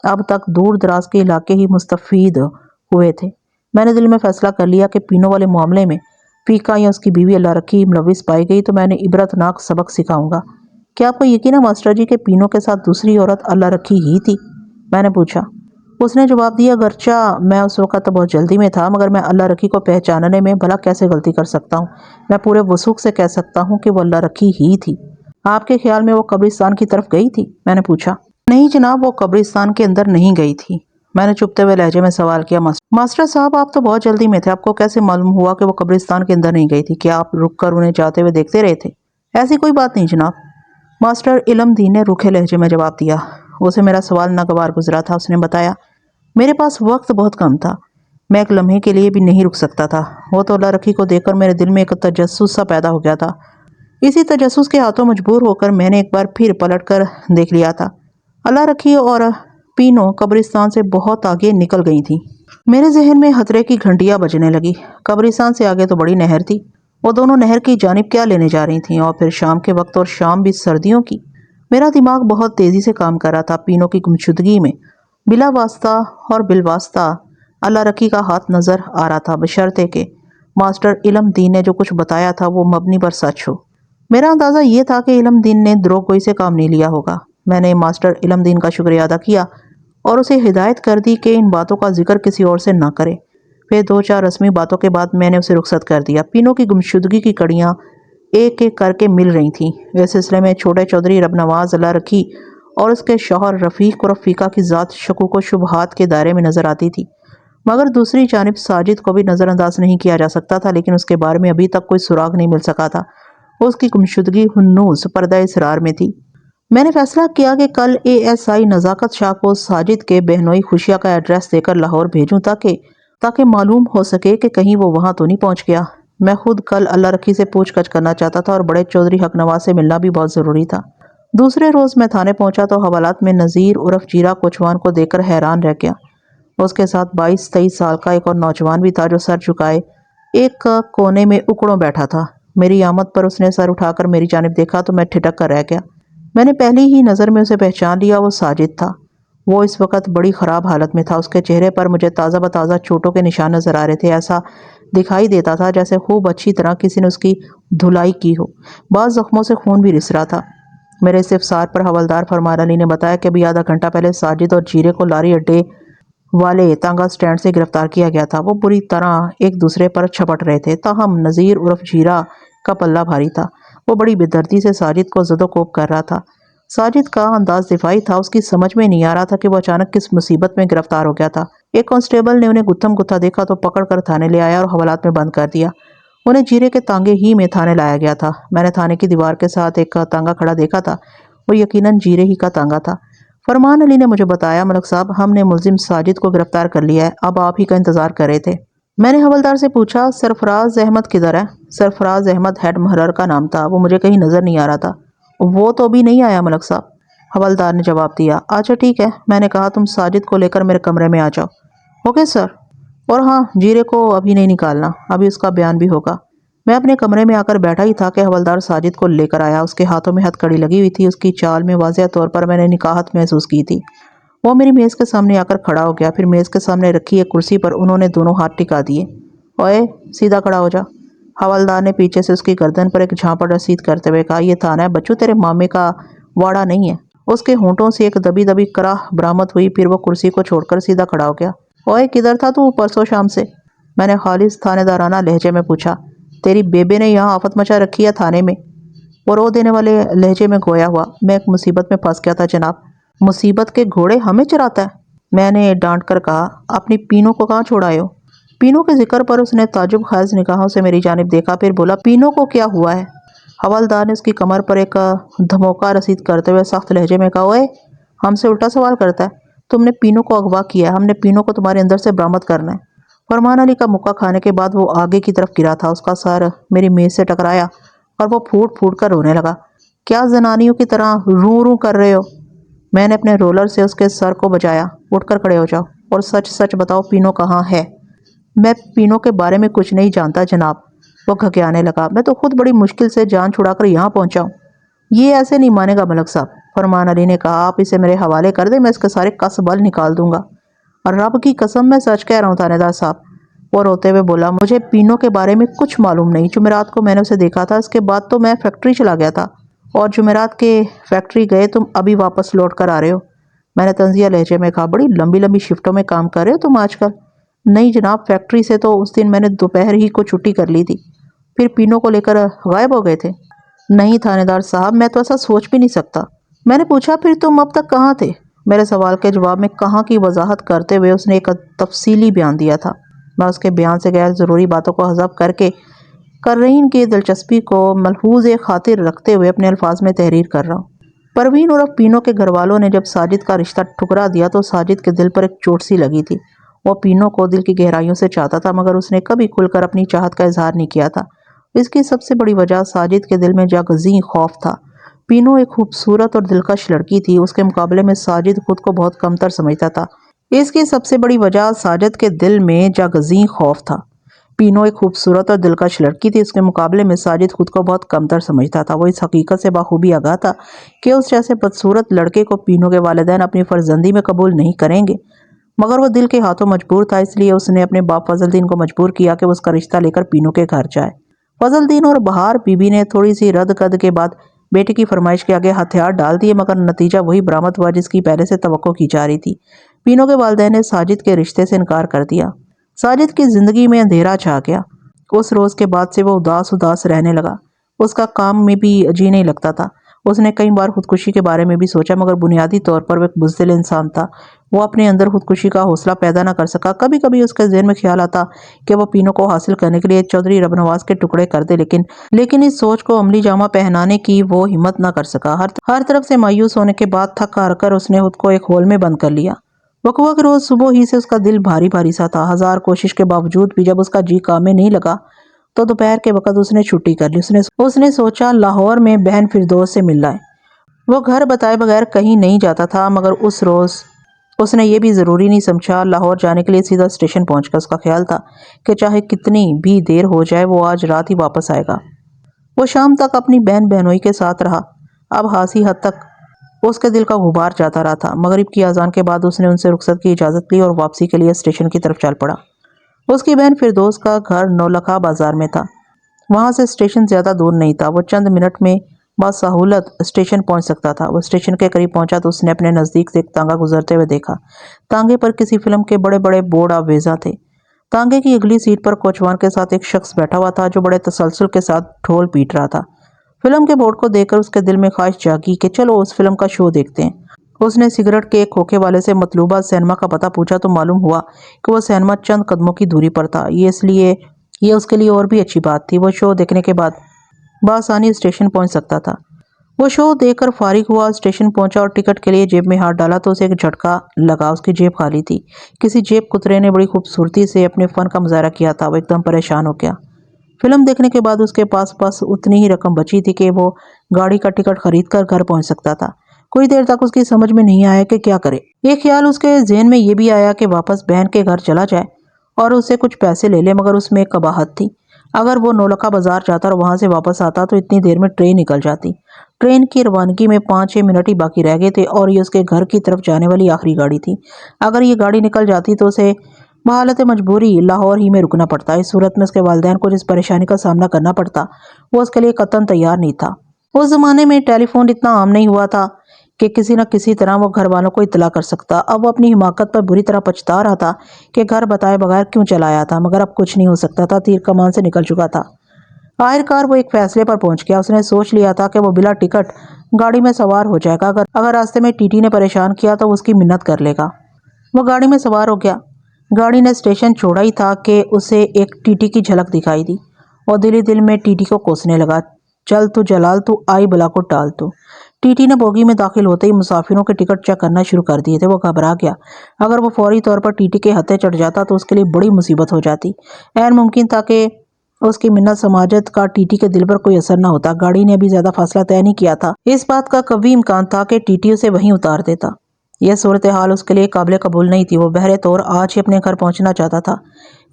اب تک دور دراز کے علاقے ہی مستفید ہوئے تھے۔ میں نے دل میں فیصلہ کر لیا کہ پینو والے معاملے میں فیقہ یا اس کی بیوی اللہ رکھی ملوث پائی گئی تو میں نے عبرتناک سبق سکھاؤں گا۔ کیا آپ کو یقین ہے ماسٹر جی کہ پینو کے ساتھ دوسری عورت اللہ رکھی ہی تھی؟ میں نے پوچھا۔ اس نے جواب دیا، اگرچہ میں اس وقت بہت جلدی میں تھا، مگر میں اللہ رکھی کو پہچاننے میں بھلا کیسے غلطی کر سکتا ہوں؟ میں پورے وثوق سے کہہ سکتا ہوں کہ وہ اللہ رکھی ہی تھی۔ آپ کے خیال میں وہ قبرستان کی طرف گئی تھی؟ میں نے پوچھا۔ نہیں جناب، وہ قبرستان کے اندر نہیں گئی تھی، میں نے چپتے ہوئے لہجے میں سوال کیا۔ ماسٹر صاحب، آپ تو بہت جلدی میں تھے، آپ کو کیسے معلوم ہوا کہ وہ قبرستان کے اندر نہیں گئی تھی؟ کیا آپ رک کر انہیں جاتے ہوئے دیکھتے رہے تھے؟ ایسی کوئی بات نہیں جناب، ماسٹر علم دین نے روکھے لہجے میں جواب دیا۔ اسے میرا سوال ناگوار گزرا تھا۔ اس نے بتایا، میرے پاس وقت بہت کم تھا، میں ایک لمحے کے لیے بھی نہیں رک سکتا تھا۔ وہ تو اللہ رکھی کو دیکھ کر میرے دل میں ایک تجسس سا پیدا ہو گیا تھا۔ اسی تجسس کے ہاتھوں مجبور ہو کر میں نے ایک بار پھر پلٹ کر دیکھ لیا تھا۔ اللہ رکھی اور پینو قبرستان سے بہت آگے نکل گئی تھیں۔ میرے ذہن میں خطرے کی گھنٹیاں بجنے لگی۔ قبرستان سے آگے تو بڑی نہر تھی۔ وہ دونوں نہر کی جانب کیا لینے جا رہی تھیں، اور پھر شام کے وقت، اور شام بھی سردیوں کی۔ میرا دماغ بہت تیزی سے کام کر رہا تھا۔ پینو کی گمشدگی میں بلا واسطہ اور بالواسطہ اللہ رکھی کا ہاتھ نظر آ رہا تھا، بشرطے کہ ماسٹر علم دین نے جو کچھ بتایا تھا وہ مبنی پر سچ ہو۔ میرا اندازہ یہ تھا کہ علم دین نے دروغ گوئی سے کام نہیں لیا ہوگا۔ میں نے ماسٹر علم دین کا شکریہ ادا کیا اور اسے ہدایت کر دی کہ ان باتوں کا ذکر کسی اور سے نہ کرے۔ پھر 2-4 رسمی باتوں کے بعد میں نے اسے رخصت کر دیا۔ پینو کی گمشدگی کی کڑیاں ایک ایک کر کے مل رہی تھیں۔ اس سلسلے میں چھوٹے چودھری رب نواز اللہ رکھی اور اس کے شوہر رفیق اور رفیقہ کی ذات شکوک و شبہات کے دائرے میں نظر آتی تھی، مگر دوسری جانب ساجد کو بھی نظر انداز نہیں کیا جا سکتا تھا، لیکن اس کے بارے میں ابھی تک کوئی سراغ نہیں مل سکا تھا۔ اس کی گمشدگی ہنوز پردہ اسرار میں تھی۔ میں نے فیصلہ کیا کہ کل ASI نزاکت شاہ کو ساجد کے بہنوئی خوشیہ کا ایڈریس دے کر لاہور بھیجوں تاکہ معلوم ہو سکے کہ کہیں وہ وہاں تو نہیں پہنچ گیا۔ میں خود کل اللہ رکھی سے پوچھ گچھ کرنا چاہتا تھا اور بڑے چودھری حق نواز سے ملنا بھی بہت ضروری تھا۔ دوسرے روز میں تھانے پہنچا تو حوالات میں نذیر عرف جیرا کوچوان کو دیکھ کر حیران رہ گیا۔ اس کے ساتھ 22-23 سال کا ایک اور نوجوان بھی تھا جو سر جھکائے ایک کونے میں اکڑوں بیٹھا تھا۔ میری آمد پر اس نے سر اٹھا کر میری جانب دیکھا تو میں ٹھٹک کر رہ گیا۔ میں نے پہلی ہی نظر میں اسے پہچان لیا، وہ ساجد تھا۔ وہ اس وقت بڑی خراب حالت میں تھا۔ اس کے چہرے پر مجھے تازہ بتازہ چوٹوں کے نشان نظر آ رہے تھے۔ ایسا دکھائی دیتا تھا جیسے خوب اچھی طرح کسی نے اس کی دھلائی کی ہو۔ بعض زخموں سے خون بھی رس رہا تھا۔ میرے استفسار پر حوالدار فرمان علی نے بتایا کہ ابھی آدھا گھنٹہ پہلے ساجد اور جیرے کو لاری اڈے والے تانگا سٹینڈ سے گرفتار کیا گیا تھا۔ وہ بری طرح ایک دوسرے پر چھپٹ رہے تھے، تاہم نذیر عرف جیرا کا پلہ بھاری تھا۔ وہ بڑی بے دردی سے ساجد کو زد و کوب کر رہا تھا۔ ساجد کا انداز دفاعی تھا۔ اس کی سمجھ میں نہیں آ رہا تھا کہ وہ اچانک کس مصیبت میں گرفتار ہو گیا تھا۔ ایک کانسٹیبل نے انہیں گتھم گتھا دیکھا تو پکڑ کر تھانے لے آیا اور حوالات میں بند کر دیا۔ انہیں جیرے کے تانگے ہی میں تھانے لایا گیا تھا۔ میں نے تھانے کی دیوار کے ساتھ ایک تانگا کھڑا دیکھا تھا، وہ یقیناً جیرے ہی کا تانگا تھا۔ فرمان علی نے مجھے بتایا، ملک صاحب، ہم نے ملزم ساجد کو گرفتار کر لیا ہے، اب آپ ہی کا انتظار کر رہے تھے۔ میں نے حوالدار سے پوچھا، سرفراز احمد کدھر ہے؟ سرفراز احمد ہیڈ محرر کا نام تھا، وہ مجھے کہیں نظر نہیں آ رہا تھا۔ وہ تو ابھی نہیں آیا ملک صاحب، حوالدار نے جواب دیا۔ اچھا ٹھیک ہے، میں نے کہا تم ساجد کو لے کر میرے کمرے میں آ جاؤ۔ Okay sir. اور ہاں، جیرے کو ابھی نہیں نکالنا، ابھی اس کا بیان بھی ہوگا۔ میں اپنے کمرے میں آ کر بیٹھا ہی تھا کہ حوالدار ساجد کو لے کر آیا۔ اس کے ہاتھوں میں ہتھ کڑی لگی ہوئی تھی۔ اس کی چال میں واضح طور پر میں نے نکاہت محسوس کی تھی۔ وہ میری میز کے سامنے آ کر کھڑا ہو گیا، پھر میز کے سامنے رکھی ایک کرسی پر انہوں نے دونوں ہاتھ ٹکا دیے۔ اوئے، سیدھا کھڑا ہو جا، حوالدار نے پیچھے سے اس کی گردن پر ایک جھانپڑ رسید کرتے ہوئے کہا۔ یہ تھانہ ہے بچو، تیرے مامے کا واڑا نہیں ہے۔ اس کے ہونٹوں سے ایک دبی دبی کراہ برآمد ہوئی، پھر وہ کرسی کو چھوڑ کر سیدھا کھڑا ہو گیا۔ اوئے، کدھر تھا تو پرسوں شام سے؟ میں نے خالص تھانے دارانہ لہجے میں پوچھا۔ تیری بیبے نے یہاں آفت مچا رکھی ہے تھانے میں، وہ رو دینے والے لہجے میں گویا ہوا۔ میں ایک مصیبت میں پھنس گیا تھا جناب۔ مصیبت کے گھوڑے ہمیں چراتا ہے، میں نے ڈانٹ کر کہا۔ اپنی پینو کو کہاں چھوڑائے ہو؟ پینو کے ذکر پر اس نے تعجب خیز نگاہوں سے میری جانب دیکھا، پھر بولا، پینو کو کیا ہوا ہے؟ حوالدار نے اس کی کمر پر ایک دھموکا رسید کرتے ہوئے سخت لہجے میں کہا۔ اوئے، ہم سے الٹا سوال کرتا ہے؟ تم نے پینو کو اغوا کیا ہے، ہم نے پینو کو تمہارے اندر سے برآمد کرنا ہے۔ فرمان علی کا مکہ کھانے کے بعد وہ آگے کی طرف گرا تھا۔ اس کا سر میری میز سے ٹکرایا اور وہ پھوٹ پھوٹ کر رونے لگا۔ کیا زنانیوں کی طرح روں روں کر رہے ہو؟ میں نے اپنے رولر سے اس کے سر کو بجایا۔ اٹھ کر کھڑے ہو جاؤ اور سچ سچ بتاؤ، پینو کہاں ہے؟ میں پینو کے بارے میں کچھ نہیں جانتا جناب، وہ گھگیانے لگا۔ میں تو خود بڑی مشکل سے جان چھڑا کر یہاں پہنچا ہوں۔ یہ ایسے نہیں مانے گا ملک صاحب، فرمان علی نے کہا۔ آپ اسے میرے حوالے کر دیں، میں اس کے سارے کس بل نکال دوں گا۔ اور رب کی قسم میں سچ کہہ رہا ہوں تھانے دار صاحب، وہ روتے ہوئے بولا۔ مجھے پینو کے بارے میں کچھ معلوم نہیں۔ جمعرات کو میں نے اسے دیکھا تھا، اس کے بعد تو میں فیکٹری چلا گیا تھا، اور جمعرات کے فیکٹری گئے تم ابھی واپس لوٹ کر آ رہے ہو۔ میں نے طنزیہ لہجے میں کہا، بڑی لمبی لمبی شفٹوں میں کام کر رہے ہو تم آج کل۔ نہیں جناب، فیکٹری سے تو اس دن میں نے دوپہر ہی کو چھٹی کر لی تھی، پھر پینو کو لے کر غائب ہو گئے تھے۔ نہیں تھانے دار صاحب، میں تو ایسا سوچ بھی نہیں سکتا۔ میں نے پوچھا، پھر تم اب تک کہاں تھے؟ میرے سوال کے جواب میں کہاں کی وضاحت کرتے ہوئے اس نے ایک تفصیلی بیان دیا تھا۔ میں اس کے بیان سے غیر ضروری باتوں کو حذف کر کے قارئین کی دلچسپی کو ملحوظ خاطر رکھتے ہوئے اپنے الفاظ میں تحریر کر رہا ہوں۔ پروین اور پینو کے گھر والوں نے جب ساجد کا رشتہ ٹھکرا دیا تو ساجد کے دل پر ایک چوٹ سی لگی تھی۔ وہ پینو کو دل کی گہرائیوں سے چاہتا تھا، مگر اس نے کبھی کھل کر اپنی چاہت کا اظہار نہیں کیا تھا۔ اس کی سب سے بڑی وجہ ساجد کے دل میں جاگزیں خوف تھا۔ پینو ایک خوبصورت اور دلکش لڑکی تھی، اس کے مقابلے میں ساجد خود کو بہت کمتر سمجھتا تھا۔ اس کی سب سے بڑی وجہ ساجد کے دل میں جاگزیں خوف تھا۔ پینو ایک خوبصورت اور دلکش لڑکی تھی، اس کے مقابلے میں ساجد خود کو بہت کمتر سمجھتا تھا۔ وہ اس حقیقت سے بخوبی آگاہ تھا کہ اس جیسے بدصورت لڑکے کو پینو کے والدین اپنی فرزندی میں قبول نہیں کریں گے، مگر وہ دل کے ہاتھوں مجبور تھا، اس لیے اس نے اپنے باپ فضل الدین کو مجبور کیا کہ وہ اس کا رشتہ لے کر پینو کے گھر جائے۔ فضل الدین اور بہار بی بی نے تھوڑی سی رد کد کے بعد بیٹے کی فرمائش کے آگے ہتھیار ڈال دیے، مگر نتیجہ وہی برآمد ہوا جس کی پہلے سے توقع کی جا رہی تھی۔ پینو کے والدین نے ساجد کے رشتے سے انکار کر دیا۔ ساجد کی زندگی میں اندھیرا چھا گیا۔ اس روز کے بعد سے وہ اداس رہنے لگا۔ اس کا کام میں بھی جی نہیں لگتا تھا۔ اس نے کئی بار خودکشی کے بارے میں بھی سوچا، مگر بنیادی طور پر وہ ایک بزدل انسان تھا۔ وہ اپنے اندر خودکشی کا حوصلہ پیدا نہ کر سکا۔ کبھی کبھی اس کے ذہن میں خیال آتا کہ وہ پینو کو حاصل کرنے کے لیے چودھری رب نواز کے ٹکڑے کر دے، لیکن اس سوچ کو عملی جامہ پہنانے کی وہ ہمت نہ کر سکا۔ ہر طرف سے مایوس ہونے کے بعد تھک ہار کر اس نے خود کو ایک ہول میں بند کر لیا۔ وقوع کے روز صبح ہی سے اس کا دل بھاری بھاری سا تھا۔ ہزار کوشش کے باوجود بھی جب اس کا جی کام میں نہیں لگا تو دوپہر کے وقت اس نے چھٹی کر لی۔ اس نے سوچا لاہور میں بہن فردوس سے مل لائے۔ وہ گھر بتائے بغیر کہیں نہیں جاتا تھا، مگر اس روز اس نے یہ بھی ضروری نہیں سمجھا۔ لاہور جانے کے لیے سیدھا اسٹیشن پہنچ گیا۔ اس کا خیال تھا کہ چاہے کتنی بھی دیر ہو جائے وہ آج رات ہی واپس آئے گا۔ وہ شام تک اپنی بہن بہنوئی کے ساتھ رہا۔ اب خاصی حد تک اس کے دل کا غبار جاتا رہا تھا۔ مغرب کی اذان کے بعد اس نے ان سے رخصت کی اجازت لی اور واپسی کے لیے اسٹیشن کی طرف چل پڑا۔ اس کی بہن فردوس کا گھر نولکھا بازار میں تھا۔ وہاں سے اسٹیشن زیادہ دور نہیں تھا۔ وہ چند منٹ میں بسہولت اسٹیشن پہنچ سکتا تھا۔ وہ اسٹیشن کے قریب پہنچا تو اس نے اپنے نزدیک سے ایک تانگا گزرتے ہوئے دیکھا۔ تانگے پر کسی فلم کے بڑے بڑے بورڈ آویزاں تھے۔ تانگے کی اگلی سیٹ پر کوچوان کے ساتھ ایک شخص بیٹھا ہوا تھا جو بڑے تسلسل کے ساتھ ڈھول پیٹ رہا تھا۔ فلم کے بورڈ کو دیکھ کر اس کے دل میں خواہش جاگی کہ چلو اس فلم کا شو دیکھتے ہیں۔ اس نے سگریٹ کے ایک کھوکھے والے سے مطلوبہ سینما کا پتہ پوچھا تو معلوم ہوا کہ وہ سینما چند قدموں کی دوری پر تھا۔ یہ اس کے لیے اور بھی اچھی بات تھی۔ وہ شو دیکھنے کے بعد بآسانی اسٹیشن پہنچ سکتا تھا۔ وہ شو دیکھ کر فارغ ہوا، اسٹیشن پہنچا اور ٹکٹ کے لیے جیب میں ہاتھ ڈالا تو اسے ایک جھٹکا لگا۔ اس کی جیب خالی تھی۔ کسی جیب کترے نے بڑی خوبصورتی سے اپنے فن کا مظاہرہ کیا تھا۔ وہ ایک دم پریشان ہو گیا۔ فلم دیکھنے کے بعد اس کے پاس بس اتنی ہی رقم بچی تھی کہ وہ گاڑی کا ٹکٹ خرید کر گھر پہنچ سکتا تھا۔ کچھ دیر تک اس کی سمجھ میں نہیں آیا کہ کیا کرے۔ ایک خیال اس کے ذہن میں یہ بھی آیا کہ واپس بہن کے گھر چلا جائے اور اس سے کچھ پیسے لے لے، مگر اس میں ایک قباحت تھی۔ اگر وہ نولکھا بازار جاتا اور وہاں سے واپس آتا تو اتنی دیر میں ٹرین نکل جاتی۔ ٹرین کی روانگی میں 5-6 منٹ ہی باقی رہ گئے تھے اور یہ اس کے گھر کی طرف جانے والی آخری گاڑی تھی۔ اگر یہ گاڑی نکل جاتی تو اسے بحالت مجبوری لاہور ہی میں رکنا پڑتا۔ اس صورت میں اس کے والدین کو جس پریشانی کا سامنا کرنا پڑتا وہ اس کے لیے قطعاً تیار نہیں تھا۔ اس زمانے میں ٹیلی فون اتنا عام نہیں ہوا تھا کہ کسی نہ کسی طرح وہ گھر والوں کو اطلاع کر سکتا۔ اب وہ اپنی حماقت پر بری طرح پچھتا رہا تھا کہ گھر بتائے بغیر کیوں چلایا تھا، مگر اب کچھ نہیں ہو سکتا تھا۔ تیر کمان سے نکل چکا تھا۔ آخرکار وہ ایک فیصلے پر پہنچ گیا۔ اس نے سوچ لیا تھا کہ وہ بلا ٹکٹ گاڑی میں سوار ہو جائے گا۔ اگر راستے میں ٹی ٹی نے پریشان کیا تو وہ اس کی منت کر لے گا۔ وہ گاڑی میں سوار ہو گیا۔ گاڑی نے اسٹیشن چھوڑا ہی تھا کہ اسے ایک ٹی ٹی کی جھلک دکھائی دی۔ وہ دل ہی دل میں ٹی ٹی کو کوسنے لگا، چل تو جلال تو آئی بلا کو ٹال تو۔ ٹی ٹی نے بوگی میں داخل ہوتے ہی مسافروں کے ٹکٹ چیک کرنا شروع کر دیے تھے۔ وہ گھبرا گیا۔ اگر وہ فوری طور پر ٹی ٹی کے ہتھے چڑھ جاتا تو اس کے لیے بڑی مصیبت ہو جاتی۔ عین ممکن تھا کہ اس کی منت سماجت کا ٹی ٹی کے دل پر کوئی اثر نہ ہوتا۔ گاڑی نے ابھی زیادہ فاصلہ طے نہیں کیا تھا۔ اس بات کا قوی امکان تھا کہ ٹی ٹی اسے وہیں اتار دیتا۔ یہ صورتحال اس کے لیے قابل قبول نہیں تھی۔ وہ بہرے طور آج ہی اپنے گھر پہنچنا چاہتا تھا۔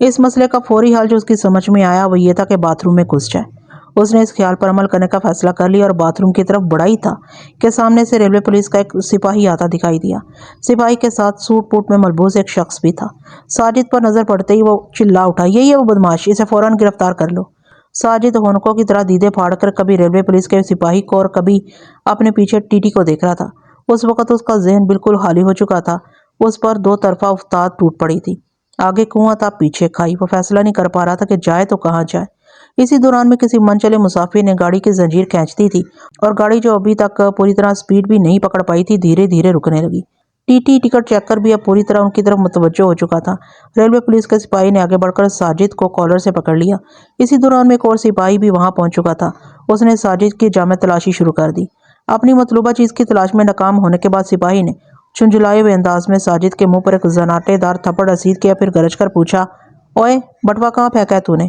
اس مسئلے کا فوری حل جو اس کی سمجھ میں آیا وہ یہ تھا کہ باتھ روم میں گھس جائے۔ اس نے اس خیال پر عمل کرنے کا فیصلہ کر لیا اور باتھ روم کی طرف بڑھا ہی تھا کہ سامنے سے ریلوے پولیس کا ایک سپاہی آتا دکھائی دیا۔ سپاہی کے ساتھ سوٹ بوٹ میں ملبوس ایک شخص بھی تھا۔ ساجد پر نظر پڑتے ہی وہ چلا اٹھا، یہی ہے وہ بدماش، اسے فوراً گرفتار کر لو۔ ساجد ہونکوں کی طرح دیدے پھاڑ کر کبھی ریلوے پولیس کے سپاہی کو اور کبھی اپنے پیچھے ٹی ٹی کو دیکھ رہا تھا۔ اس وقت اس کا ذہن بالکل خالی ہو چکا تھا۔ اس پر دو طرفہ افتاد ٹوٹ پڑی تھی۔ آگے کنواں تھا، پیچھے کھائی۔ وہ فیصلہ نہیں کر پا رہا تھا کہ جائے تو کہاں جائے۔ اسی دوران میں کسی من چلے مسافر نے گاڑی کی زنجیر کھینچ دی تھی اور گاڑی جو ابھی تک پوری طرح سپیڈ بھی نہیں پکڑ پائی تھی دھیرے دھیرے رکنے لگی۔ ٹی ٹی ٹکٹ چیک کر بھی اب پوری طرح ان کی طرف متوجہ ہو چکا تھا۔ ریلوے پولیس کے سپاہی نے آگے بڑھ کر ساجد کو کالر سے پکڑ لیا۔ اسی دوران میں ایک اور سپاہی بھی وہاں پہنچ چکا تھا۔ اس نے ساجد کی جامع تلاشی شروع کر دی۔ اپنی مطلوبہ چیز کی تلاش میں ناکام ہونے کے بعد سپاہی نے جھنجھلائے ہوئے انداز میں ساجد کے منہ پر ایک زناٹے دار تھپڑ رسید کیا، پھر گرج کر پوچھا، اوئے بٹوا کہاں پھینکا ہے تو نے؟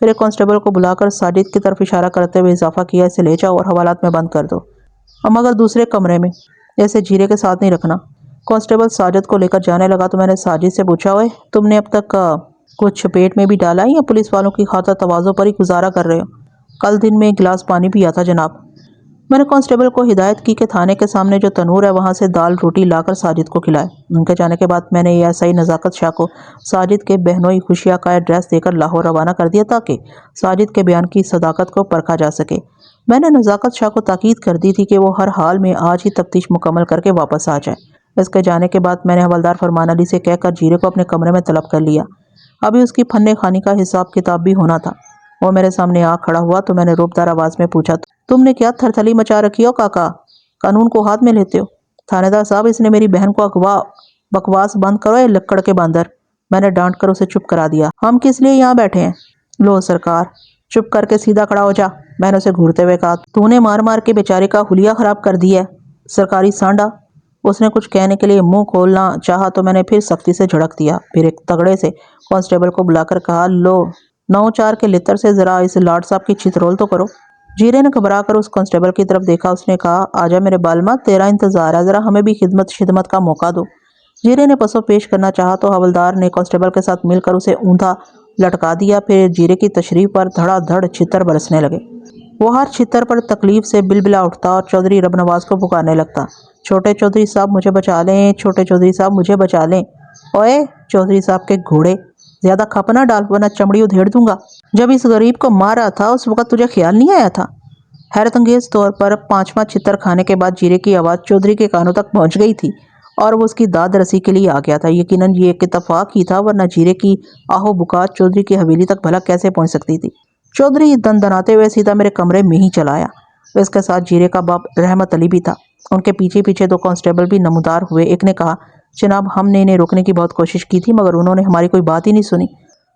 پھر ایک کانسٹیبل کو بلا کر ساجد کی طرف اشارہ کرتے ہوئے اضافہ کیا، اسے لے جاؤ اور حوالات میں بند کر دو، مگر دوسرے کمرے میں، ایسے جیرے کے ساتھ نہیں رکھنا۔ کانسٹیبل ساجد کو لے کر جانے لگا تو میں نے ساجد سے پوچھا، اوے تم نے اب تک کچھ پیٹ میں بھی ڈالا ہے یا پولیس والوں کی خاطر تواضع پر ہی گزارا کر رہے ہو؟ کل دن میں ایک گلاس پانی پیا تھا جناب۔ میں نے کانسٹیبل کو ہدایت کی کہ تھانے کے سامنے جو تنور ہے وہاں سے دال روٹی لا کر ساجد کو کھلائے۔ ان کے جانے کے بعد میں نے ایسائی نزاکت شاہ کو ساجد کے بہنوئی خوشیہ کا ایڈریس دے کر لاہور روانہ کر دیا تاکہ ساجد کے بیان کی صداقت کو پرکھا جا سکے۔ میں نے نزاکت شاہ کو تاکید کر دی تھی کہ وہ ہر حال میں آج ہی تفتیش مکمل کر کے واپس آ جائے۔ اس کے جانے کے بعد میں نے حوالدار فرمان علی سے کہہ کر جیرے کو اپنے کمرے میں طلب کر لیا۔ ابھی اس کی فن خوانی کا حساب کتاب بھی ہونا تھا۔ وہ میرے سامنے آ کھڑا ہوا تو میں نے روبدار آواز میں پوچھا، تم نے کیا تھرتھلی مچا رکھی ہو کاکا؟ قانون کو ہاتھ میں لیتے ہو؟ تھانے دار صاحب، اس نے میری بہن کو بکواس بند کرو اے لکڑ کے باندر۔ میں نے ڈانٹ کر اسے چپ کرا دیا۔ ہم کس لیے یہاں بیٹھے ہیں؟ لو سرکار، چپ کر کے سیدھا کھڑا ہو جا، میں نے اسے گھورتے ہوئے کہا۔ تو نے مار مار کے بیچارے کا حلیہ خراب کر دی ہے سرکاری سانڈا۔ اس نے کچھ کہنے کے لیے منہ کھولنا چاہا تو میں نے پھر سختی سے جھڑک دیا۔ پھر ایک تگڑے سے کانسٹیبل کو بلا کر کہا، لو 9-4 کے لتر سے ذرا اس لاٹ صاحب کی چترول تو کرو۔ جیرے نے گھبرا کر اس کانسٹیبل کی طرف دیکھا۔ اس نے کہا، آجا میرے بالما، تیرا انتظار ہے، ذرا ہمیں بھی خدمت کا موقع دو۔ جیرے نے پسو پیش کرنا چاہا تو حوالدار نے کانسٹیبل کے ساتھ مل کر اسے اوندا لٹکا دیا۔ پھر جیرے کی تشریف پر دھڑا دھڑ چھتر برسنے لگے۔ وہ ہر چھتر پر تکلیف سے بلبلا اٹھتا اور چودھری رب نواز کو پکارنے لگتا، چھوٹے چودھری صاحب مجھے بچا لیں، چھوٹے چودھری صاحب مجھے بچا لیں۔ اوئے چودھری صاحب کے گھوڑے، زیادہ کھپ نہ ڈال ورنہ چمڑی ادھیڑ دوں گا۔ جب اس غریب کو مار رہا تھا اس وقت تجھے خیال نہیں آیا تھا؟ حیرت انگیز طور پر 5واں چھتر کھانے کے بعد جیرے کی آواز چودھری کے کانوں تک پہنچ گئی تھی اور وہ اس کی داد رسی کے لیے آ گیا تھا۔ یقیناً یہ ایک اتفاق ہی تھا، ورنہ جیرے کی آہو بکات چودھری کی حویلی تک بھلا کیسے پہنچ سکتی تھی؟ چودھری دن دناتے ہوئے سیدھا میرے کمرے میں ہی چلا آیا۔ اس کے ساتھ جیرے کا باپ رحمت علی بھی تھا۔ ان کے پیچھے پیچھے 2 کانسٹیبل بھی نمودار ہوئے۔ ایک نے کہا، جناب ہم نے انہیں روکنے کی بہت کوشش کی تھی مگر انہوں نے ہماری کوئی بات ہی نہیں سنی۔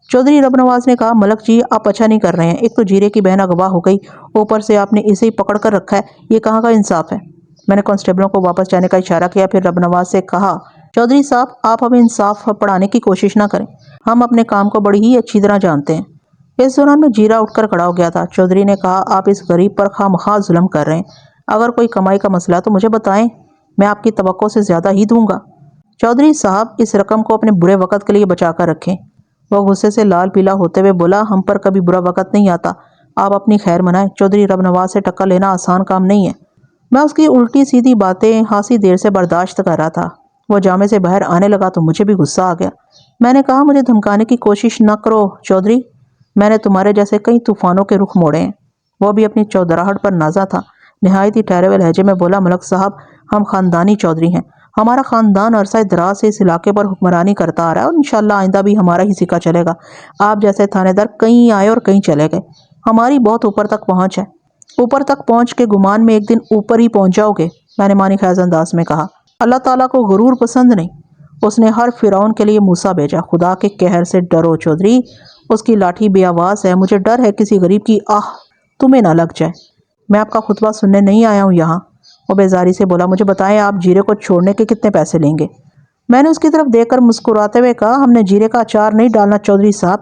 چودھری رب نواز نے کہا، ملک جی آپ اچھا نہیں کر رہے ہیں، ایک تو جیرے کی بہن اغوا ہو گئی، اوپر سے آپ نے اسے ہی پکڑ کر رکھا ہے، یہ کہاں کا انصاف ہے؟ میں نے کانسٹیبلوں کو واپس جانے کا اشارہ کیا۔ پھر رب نواز سے کہا، چودھری صاحب آپ ہمیں انصاف پڑھانے کی کوشش نہ کریں، ہم اپنے کام کو بڑی ہی اچھی طرح جانتے ہیں۔ اس دوران میں جیرا اٹھ کر کھڑا ہو گیا تھا۔ چودھری نے کہا، آپ اس غریب پر خواہ مخواہ ظلم کر رہے ہیں، اگر کوئی کمائی کا مسئلہ تو مجھے بتائیں، میں آپ کی توقع سے زیادہ ہی دوں گا۔ چودھری صاحب اس رقم کو اپنے برے وقت کے لیے بچا کر رکھیں۔ وہ غصے سے لال پیلا ہوتے ہوئے بولا، ہم پر کبھی برا وقت نہیں آتا، آپ اپنی خیر منائیں۔ چودھری رب نواز سے ٹکر لینا آسان کام نہیں ہے۔ میں اس کی الٹی سیدھی باتیں خاصی دیر سے برداشت کر رہا تھا۔ وہ جامے سے باہر آنے لگا تو مجھے بھی غصہ آ گیا۔ میں نے کہا، مجھے دھمکانے کی کوشش نہ کرو چودھری، میں نے تمہارے جیسے کئی طوفانوں کے رخ موڑے ہیں۔ وہ بھی اپنی چودراہٹ پر نازا تھا۔ نہایت ہی ٹھہرے ہوئے لہجے میں بولا، ملک صاحب ہم خاندانی چودھری ہیں، ہمارا خاندان عرصہ دراز سے اس علاقے پر حکمرانی کرتا آ رہا ہے اور انشاءاللہ آئندہ بھی ہمارا ہی سکہ چلے گا۔ آپ جیسے تھانے دار کہیں آئے اور کہیں چلے گئے، ہماری بہت اوپر تک پہنچ ہے، اوپر تک پہنچ کے گمان میں ایک دن اوپر ہی پہنچ جاؤ گے۔ میں نے معنی خیز انداز میں کہا، اللہ تعالیٰ کو غرور پسند نہیں، اس نے ہر فرعون کے لیے موسیٰ بھیجا۔ خدا کے قہر سے ڈرو چودھری، اس کی لاٹھی بے آواز ہے، مجھے ڈر ہے کسی غریب کی آہ تمہیں نہ لگ جائے۔ میں آپ کا خطبہ سننے نہیں آیا ہوں یہاں۔ وہ بیزاری سے بولا، مجھے بتائیں آپ جیرے کو چھوڑنے کے کتنے پیسے لیں گے؟ میں نے اس کی طرف دیکھ کر مسکراتے ہوئے کہا، ہم نے جیرے کا اچار نہیں ڈالنا چودھری صاحب،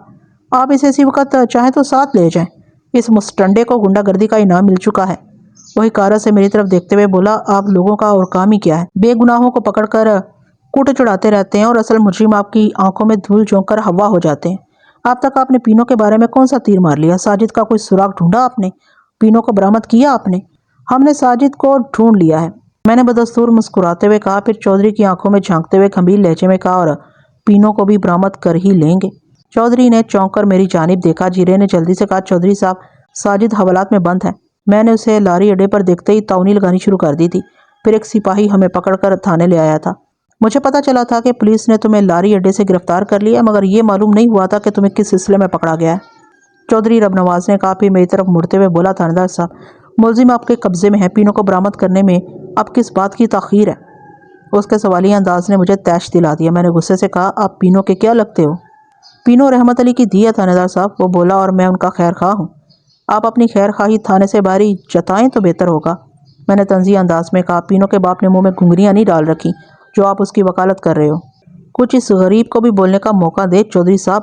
آپ اسے اسی وقت چاہیں تو ساتھ لے جائیں، اس مسٹنڈے کو غنڈہ گردی کا انعام مل چکا ہے۔ وہ حقارت سے میری طرف دیکھتے ہوئے بولا، آپ لوگوں کا اور کام ہی کیا ہے؟ بے گناہوں کو پکڑ کر کوٹ چڑھاتے رہتے ہیں اور اصل مجرم آپ کی آنکھوں میں دھول جھونک کر ہوا ہو جاتے ہیں۔ اب تک آپ نے پینوں کے بارے میں کون سا تیر مار لیا؟ ساجد کا کوئی سراغ ڈھونڈا آپ نے؟ پینوں کو برآمد کیا آپ نے؟ ہم نے ساجد کو ڈھونڈ لیا ہے، میں نے بدستور مسکراتے ہوئے کہا۔ پھر چودھری کی آنکھوں میں جھانکتے ہوئے گھمبیر لہجے میں کہا، اور پینوں کو بھی برآمد کر ہی لیں گے؟ چودھری نے چونک کر میری جانب دیکھا۔ جیرے نے جلدی سے کہا، چودھری صاحب ساجد حوالات میں بند ہے۔ میں نے اسے لاری اڈے پر دیکھتے ہی تاؤنی لگانی شروع کر دی تھی۔ پھر ایک سپاہی ہمیں پکڑ کر تھانے لے آیا تھا۔ مجھے پتا چلا تھا کہ پولیس نے تمہیں لاری اڈے سے گرفتار کر لیا، مگر یہ معلوم نہیں ہوا تھا کہ تمہیں کس سلسلے میں پکڑا گیا ہے۔ چودھری رب نواز نے کہا۔ پھر میری طرف مڑتے ہوئے بولا، تھانے دار صاحب ملزم آپ کے قبضے میں ہے، پینوں کو برآمد کرنے میں اب کس بات کی تاخیر ہے؟ اس کے سوالیہ انداز نے مجھے طیش دلا دیا۔ میں نے غصے سے کہا، آپ پینوں کے کیا لگتے ہو؟ پینوں رحمت علی کی دھی ہے تھانے دار صاحب، وہ بولا، اور میں ان کا خیر خواہ ہوں۔ آپ اپنی خیر خواہی تھانے سے باہر جتائیں تو بہتر ہوگا۔ میں نے طنزیہ انداز میں کہا، پینوں کے باپ نے منہ میں گھنگریاں نہیں ڈال رکھی جو آپ اس کی وکالت کر رہے ہو، کچھ اس غریب کو بھی بولنے کا موقع دے چودھری صاحب۔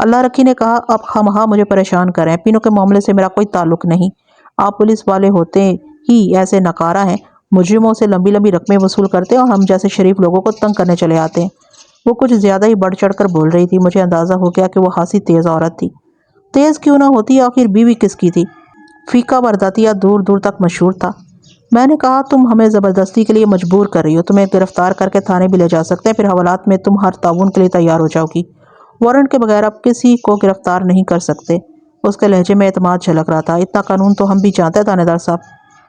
اللہ رکھی نے کہا آپ خواہ مجھے پریشان کر رہے ہیں، پینو کے معاملے سے میرا کوئی تعلق نہیں، آپ پولیس والے ہوتے ہی ایسے نکارہ ہیں، مجرموں سے لمبی لمبی رقمیں وصول کرتے ہیں اور ہم جیسے شریف لوگوں کو تنگ کرنے چلے آتے ہیں۔ وہ کچھ زیادہ ہی بڑھ چڑھ کر بول رہی تھی، مجھے اندازہ ہو گیا کہ وہ خاصی تیز عورت تھی۔ تیز کیوں نہ ہوتی، آخر بیوی کس کی تھی؟ فیقہ ورداتیہ دور دور تک مشہور تھا۔ میں نے کہا تم ہمیں زبردستی کے لیے مجبور کر رہی ہو، تمہیں گرفتار کر کے تھانے بھی لے جا سکتے ہیں، پھر حوالات میں تم ہر تعاون کے لیے تیار ہو جاؤ گی۔ وارنٹ کے بغیر آپ کسی کو گرفتار نہیں کر سکتے۔ اس کے لہجے میں اعتماد جھلک رہا تھا۔ اتنا قانون تو ہم بھی جانتے ہیں تھانے دار صاحب۔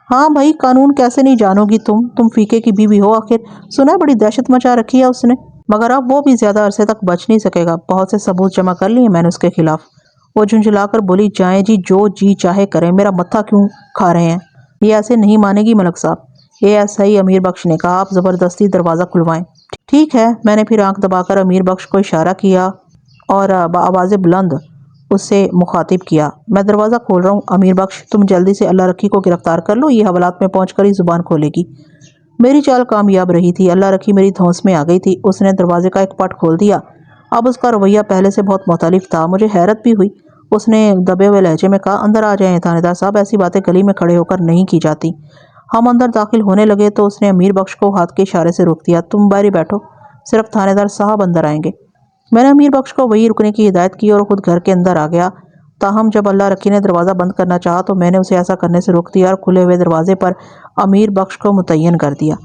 ہاں بھائی، قانون کیسے نہیں جانو گی تم فیقے کی بیوی ہو، آخر سنا ہے بڑی دہشت مچا رکھی ہے اس نے، مگر اب وہ بھی زیادہ عرصے تک بچ نہیں سکے گا۔ بہت سے ثبوت جمع کر لیے میں نے اس کے خلاف۔ وہ جھنجھلا کر بولی، جائیں جی، جو جی چاہے کریں، میرا متھا کیوں کھا رہے ہیں؟ یہ ایسے نہیں مانے گی ملک صاحب، ASI امیر بخش نے کہا، آپ زبردستی دروازہ کھلوائیں۔ ٹھیک ہے، میں نے پھر آنکھ دبا کر امیر بخش کو اشارہ کیا اور بآواز بلند اس سے مخاطب کیا، میں دروازہ کھول رہا ہوں، امیر بخش تم جلدی سے اللہ رکھی کو گرفتار کر لو، یہ حوالات میں پہنچ کر ہی زبان کھولے گی۔ میری چال کامیاب رہی تھی، اللہ رکھی میری دھونس میں آ گئی تھی، اس نے دروازے کا ایک پٹ کھول دیا۔ اب اس کا رویہ پہلے سے بہت مختلف تھا، مجھے حیرت بھی ہوئی۔ اس نے دبے ہوئے لہجے میں کہا، اندر آ جائیں تھانے دار صاحب، ایسی باتیں گلی میں کھڑے ہو کر نہیں کی جاتی۔ ہم اندر داخل ہونے لگے تو اس نے امیر بخش کو ہاتھ کے اشارے سے روک دیا، تم باہر بیٹھو، صرف تھانے دار صاحب اندر آئیں گے۔ میں نے امیر بخش کو وہی رکنے کی ہدایت کی اور خود گھر کے اندر آ گیا۔ تاہم جب اللہ رکھی نے دروازہ بند کرنا چاہا تو میں نے اسے ایسا کرنے سے روک دیا اور کھلے ہوئے دروازے پر امیر بخش کو متعین کر دیا۔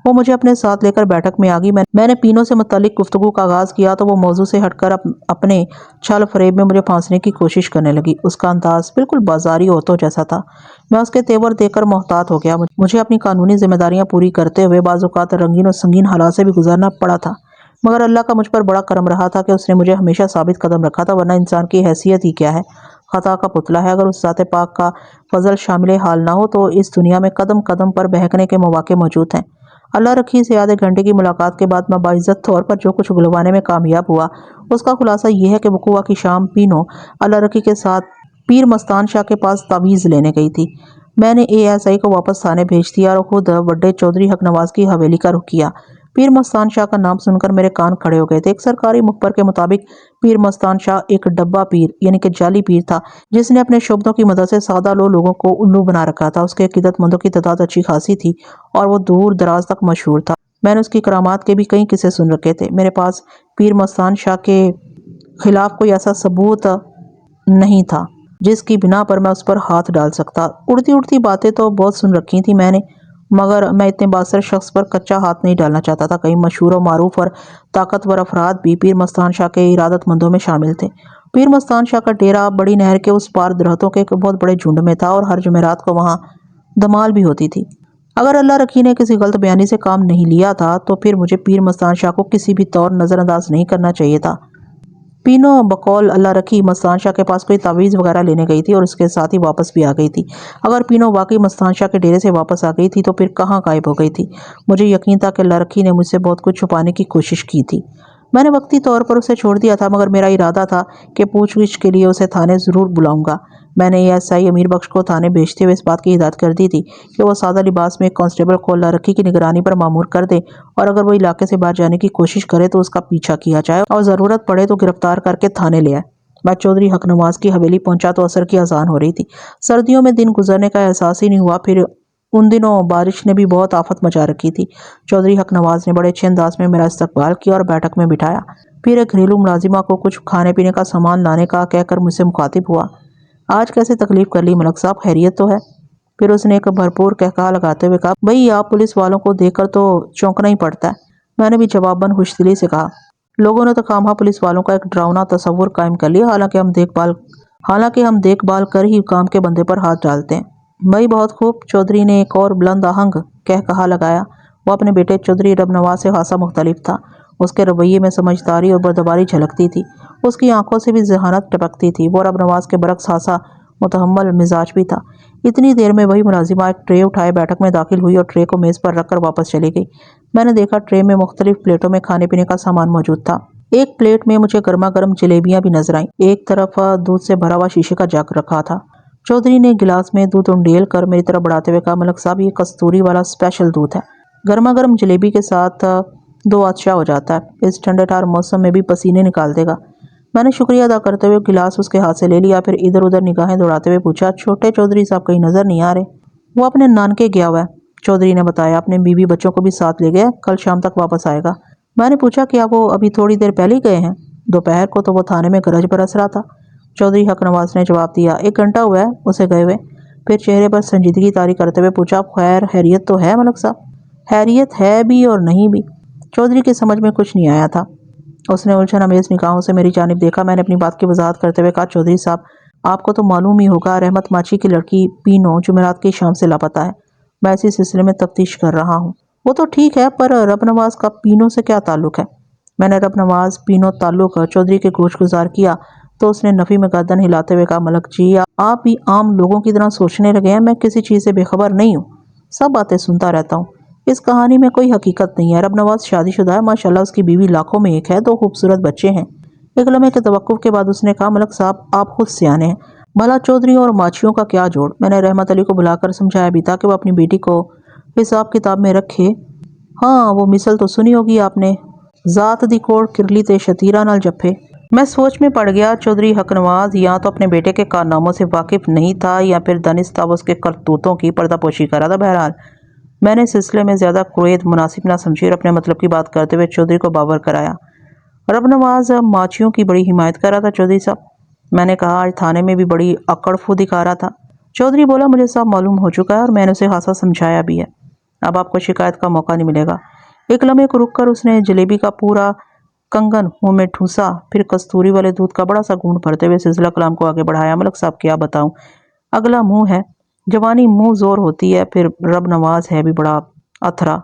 وہ مجھے اپنے ساتھ لے کر بیٹھک میں آ گئی۔ میں نے پینو سے متعلق گفتگو کا آغاز کیا تو وہ موضوع سے ہٹ کر اپنے چھل فریب میں مجھے پھانسنے کی کوشش کرنے لگی۔ اس کا انداز بالکل بازاری عورتوں جیسا تھا۔ میں اس کے تیور دیکھ کر محتاط ہو گیا۔ مجھے اپنی قانونی ذمہ داریاں پوری کرتے ہوئے بعض اوقات رنگین اور سنگین حالات سے بھی گزرنا پڑا تھا، مگر اللہ کا مجھ پر بڑا کرم رہا تھا کہ اس نے مجھے ہمیشہ ثابت قدم رکھا تھا، ورنہ انسان کی حیثیت ہی کیا ہے، خطا کا پتلا ہے۔ اگر اس ذات پاک کا فضل شامل حال نہ ہو تو اس دنیا میں قدم قدم پر بہکنے کے مواقع موجود ہیں۔ اللہ رکھی سے آدھے گھنٹے کی ملاقات کے بعد میں باعزت طور پر جو کچھ اگلوانے میں کامیاب ہوا، اس کا خلاصہ یہ ہے کہ وقوعہ کی شام پینو اللہ رکھی کے ساتھ پیر مستان شاہ کے پاس تعویذ لینے گئی تھی۔ میں نے ASI کو واپس تھانے بھیج دیا اور خود وڈے چودھری حق نواز کی حویلی کا رخ کیا۔ پیر مستان شاہ کا نام سن کر میرے کان کھڑے ہو گئے تھے۔ ایک سرکاری مخبر کے مطابق پیر مستان شاہ ایک ڈبہ پیر یعنی کہ جعلی پیر تھا، جس نے اپنے شعبدوں کی مدد سے سادہ لوگوں کو الو بنا رکھا تھا۔ اس کے عقیدت مندوں کی تعداد اچھی خاصی تھی اور وہ دور دراز تک مشہور تھا۔ میں نے اس کی کرامات کے بھی کئی قصے سن رکھے تھے۔ میرے پاس پیر مستان شاہ کے خلاف کوئی ایسا ثبوت نہیں تھا جس کی بنا پر میں اس پر ہاتھ ڈال سکتا۔ اڑتی باتیں تو بہت سن رکھی تھی میں نے، مگر میں اتنے بااثر شخص پر کچا ہاتھ نہیں ڈالنا چاہتا تھا۔ کئی مشہور و معروف اور طاقتور افراد بھی پیر مستان شاہ کے ارادت مندوں میں شامل تھے۔ پیر مستان شاہ کا ڈیرا بڑی نہر کے اس پار درختوں کے ایک بہت بڑے جھنڈ میں تھا اور ہر جمعرات کو وہاں دھمال بھی ہوتی تھی۔ اگر اللہ رکھی نے کسی غلط بیانی سے کام نہیں لیا تھا تو پھر مجھے پیر مستان شاہ کو کسی بھی طور نظر انداز نہیں کرنا چاہیے تھا۔ پینو بقول اللہ رکھی مستان شاہ کے پاس کوئی تعویذ وغیرہ لینے گئی تھی اور اس کے ساتھ ہی واپس بھی آ گئی تھی۔ اگر پینو واقعی مستان شاہ کے ڈیرے سے واپس آ گئی تھی تو پھر کہاں غائب ہو گئی تھی؟ مجھے یقین تھا کہ اللہ رکھی نے مجھ سے بہت کچھ چھپانے کی کوشش کی تھی۔ میں نے وقتی طور پر اسے چھوڑ دیا تھا، مگر میرا ارادہ تھا کہ پوچھ گچھ کے لیے اسے تھانے ضرور بلاؤں گا۔ میں نے ASI امیر بخش کو تھانے بھیجتے ہوئے اس بات کی ہدایت کر دی تھی کہ وہ سادہ لباس میں ایک کانسٹیبل کو اللہ رکھی کی نگرانی پر مامور کر دے اور اگر وہ علاقے سے باہر جانے کی کوشش کرے تو اس کا پیچھا کیا جائے اور ضرورت پڑے تو گرفتار کر کے تھانے لے آئے۔ میں چودھری حق نواز کی حویلی پہنچا تو عصر کی اذان ہو رہی تھی۔ سردیوں میں دن گزرنے کا احساس ہی نہیں ہوا۔ پھر ان دنوں بارش نے بھی بہت آفت مچا رکھی تھی۔ چودھری حق نواز نے بڑے اچھے انداز میں میرا استقبال کیا اور بیٹھک میں بٹھایا، پھر ایک گھریلو ملازمہ کو کچھ کھانے پینے کا سامان لانے کا کہہ کر مجھ سے مخاطب ہوا، آج کیسے تکلیف کر لی ملک صاحب، خیریت تو ہے؟ پھر اس نے ایک بھرپور قہقہہ لگاتے ہوئے کہا، بھئی آپ پولیس والوں کو دیکھ کر تو چونکنا ہی پڑتا ہے۔ میں نے بھی جواباً خوش دلی سے کہا، لوگوں نے تو خواہاں پولیس والوں کا ایک ڈراؤنا تصور قائم کر لیا، حالانکہ ہم دیکھ بھال کر ہی کام کے بندے پر ہاتھ ڈالتے ہیں۔ بھائی بہت خوب، چودھری نے ایک اور بلند آہنگ کہا لگایا۔ وہ اپنے بیٹے چودھری رب نواز سے خاصا مختلف تھا۔ اس کے رویے میں سمجھداری اور بردباری جھلکتی تھی، اس کی آنکھوں سے بھی ذہانت ٹپکتی تھی۔ وہ رب نواز کے برعکس خاصا متحمل مزاج بھی تھا۔ اتنی دیر میں وہی ملازمہ ایک ٹرے اٹھائے بیٹھک میں داخل ہوئی اور ٹرے کو میز پر رکھ کر واپس چلی گئی۔ میں نے دیکھا ٹرے میں مختلف پلیٹوں میں کھانے پینے کا سامان موجود تھا۔ ایک پلیٹ میں مجھے گرما گرم جلیبیاں بھی نظر آئیں، ایک طرف دودھ سے بھرا ہوا شیشے کا جگ رکھا تھا۔ چودھری نے گلاس میں دودھ انڈیل کر میری طرف بڑھاتے ہوئے کہا، ملک صاحب یہ کستوری والا اسپیشل دودھ ہے، گرما گرم جلیبی کے ساتھ دو عطشہ ہو جاتا ہے، اس ٹھنڈے ٹھار موسم میں بھی پسینے نکال دے گا۔ میں نے شکریہ ادا کرتے ہوئے گلاس اس کے ہاتھ سے لے لیا، پھر ادھر ادھر نگاہیں دوڑاتے ہوئے پوچھا، چھوٹے چودھری صاحب کہیں نظر نہیں آ رہے؟ وہ اپنے نانکے گیا ہوا ہے، چودھری نے بتایا، اپنے بیوی بچوں کو بھی ساتھ لے گیا، کل شام تک واپس آئے گا۔ میں نے پوچھا، کیا وہ ابھی تھوڑی دیر پہلے ہی گئے ہیں؟ دوپہر کو تو وہ تھانے میں گرج برس رہا تھا، چودھری حق نواز نے جواب دیا، 1 گھنٹہ ہوا ہے اسے گئے ہوئے۔ پھر چہرے پر سنجیدگی طاری کرتے ہوئے پوچھا، خیر خیریت تو ہے ملک صاحب؟ خیریت ہے بھی اور نہیں بھی، چودھری کی سمجھ میں کچھ نہیں آیا تھا۔ اس نے الجھن امیز نگاہوں سے میری جانب دیکھا۔ میں نے اپنی بات کی وضاحت کرتے ہوئے کہا، چودھری صاحب آپ کو تو معلوم ہی ہوگا، رحمت ماچی کی لڑکی پینو جمعرات کی شام سے لاپتہ ہے۔ میں اسی سلسلے میں تفتیش کر رہا ہوں۔ وہ تو ٹھیک ہے، پر رب نواز کا پینو سے کیا تعلق ہے؟ میں نے رب نواز پینو تعلق چودھری کے گوش گزار کیا تو اس نے نفی میں گردن ہلاتے ہوئے کہا، ملک جی آپ بھی عام لوگوں کی طرح سوچنے لگے ہیں، میں کسی چیز سے بے خبر نہیں ہوں، سب باتیں سنتا رہتا ہوں۔ اس کہانی میں کوئی حقیقت نہیں ہے۔ رب نواز شادی شدہ ہے، ماشاءاللہ اس کی بیوی لاکھوں میں ایک ہے، 2 خوبصورت بچے ہیں۔ ایک لمحے کے توقف کے بعد اس نے کہا، ملک صاحب آپ خود سیانے ہیں، بھلا چودھری اور ماچھیوں کا کیا جوڑ؟ میں نے رحمت علی کو بلا کر سمجھایا بھی تھا کہ وہ اپنی بیٹی کو حساب کتاب میں رکھے۔ ہاں وہ مثل تو سنی ہوگی آپ نے، ذات دی کوڑ کرلی تے شتیرہ نال جپے۔ میں سوچ میں پڑ گیا، چودھری حق نواز یا تو اپنے بیٹے کے کارناموں سے واقف نہیں تھا یا پھر دانستہ اس کے کرتوتوں کی پردہ پوشی کر رہا تھا۔ بہرحال میں نے اس سلسلے میں زیادہ قید مناسب نہ سمجھی اور اپنے مطلب کی بات کرتے ہوئے چودھری کو باور کرایا۔ رب نواز ماچھیوں کی بڑی حمایت کر رہا تھا چودھری صاحب؟ میں نے کہا، آج تھانے میں بھی بڑی اکڑ فو دکھا رہا تھا۔ چودھری بولا، مجھے صاحب معلوم ہو چکا ہے اور میں نے اسے خاصا سمجھایا بھی ہے، اب آپ کو شکایت کا موقع نہیں ملے گا۔ ایک لمحے کو رک کر اس نے جلیبی کا پورا کنگن منہ میں ٹھوسا، پھر کستوری والے دودھ کا بڑا سا گھونٹ بھرتے ہوئے سلسلہ کلام کو آگے بڑھایا، ملک صاحب کیا بتاؤں، اگلا منہ ہے، جوانی منہ زور ہوتی ہے، پھر رب نواز ہے بھی بڑا اتھرا،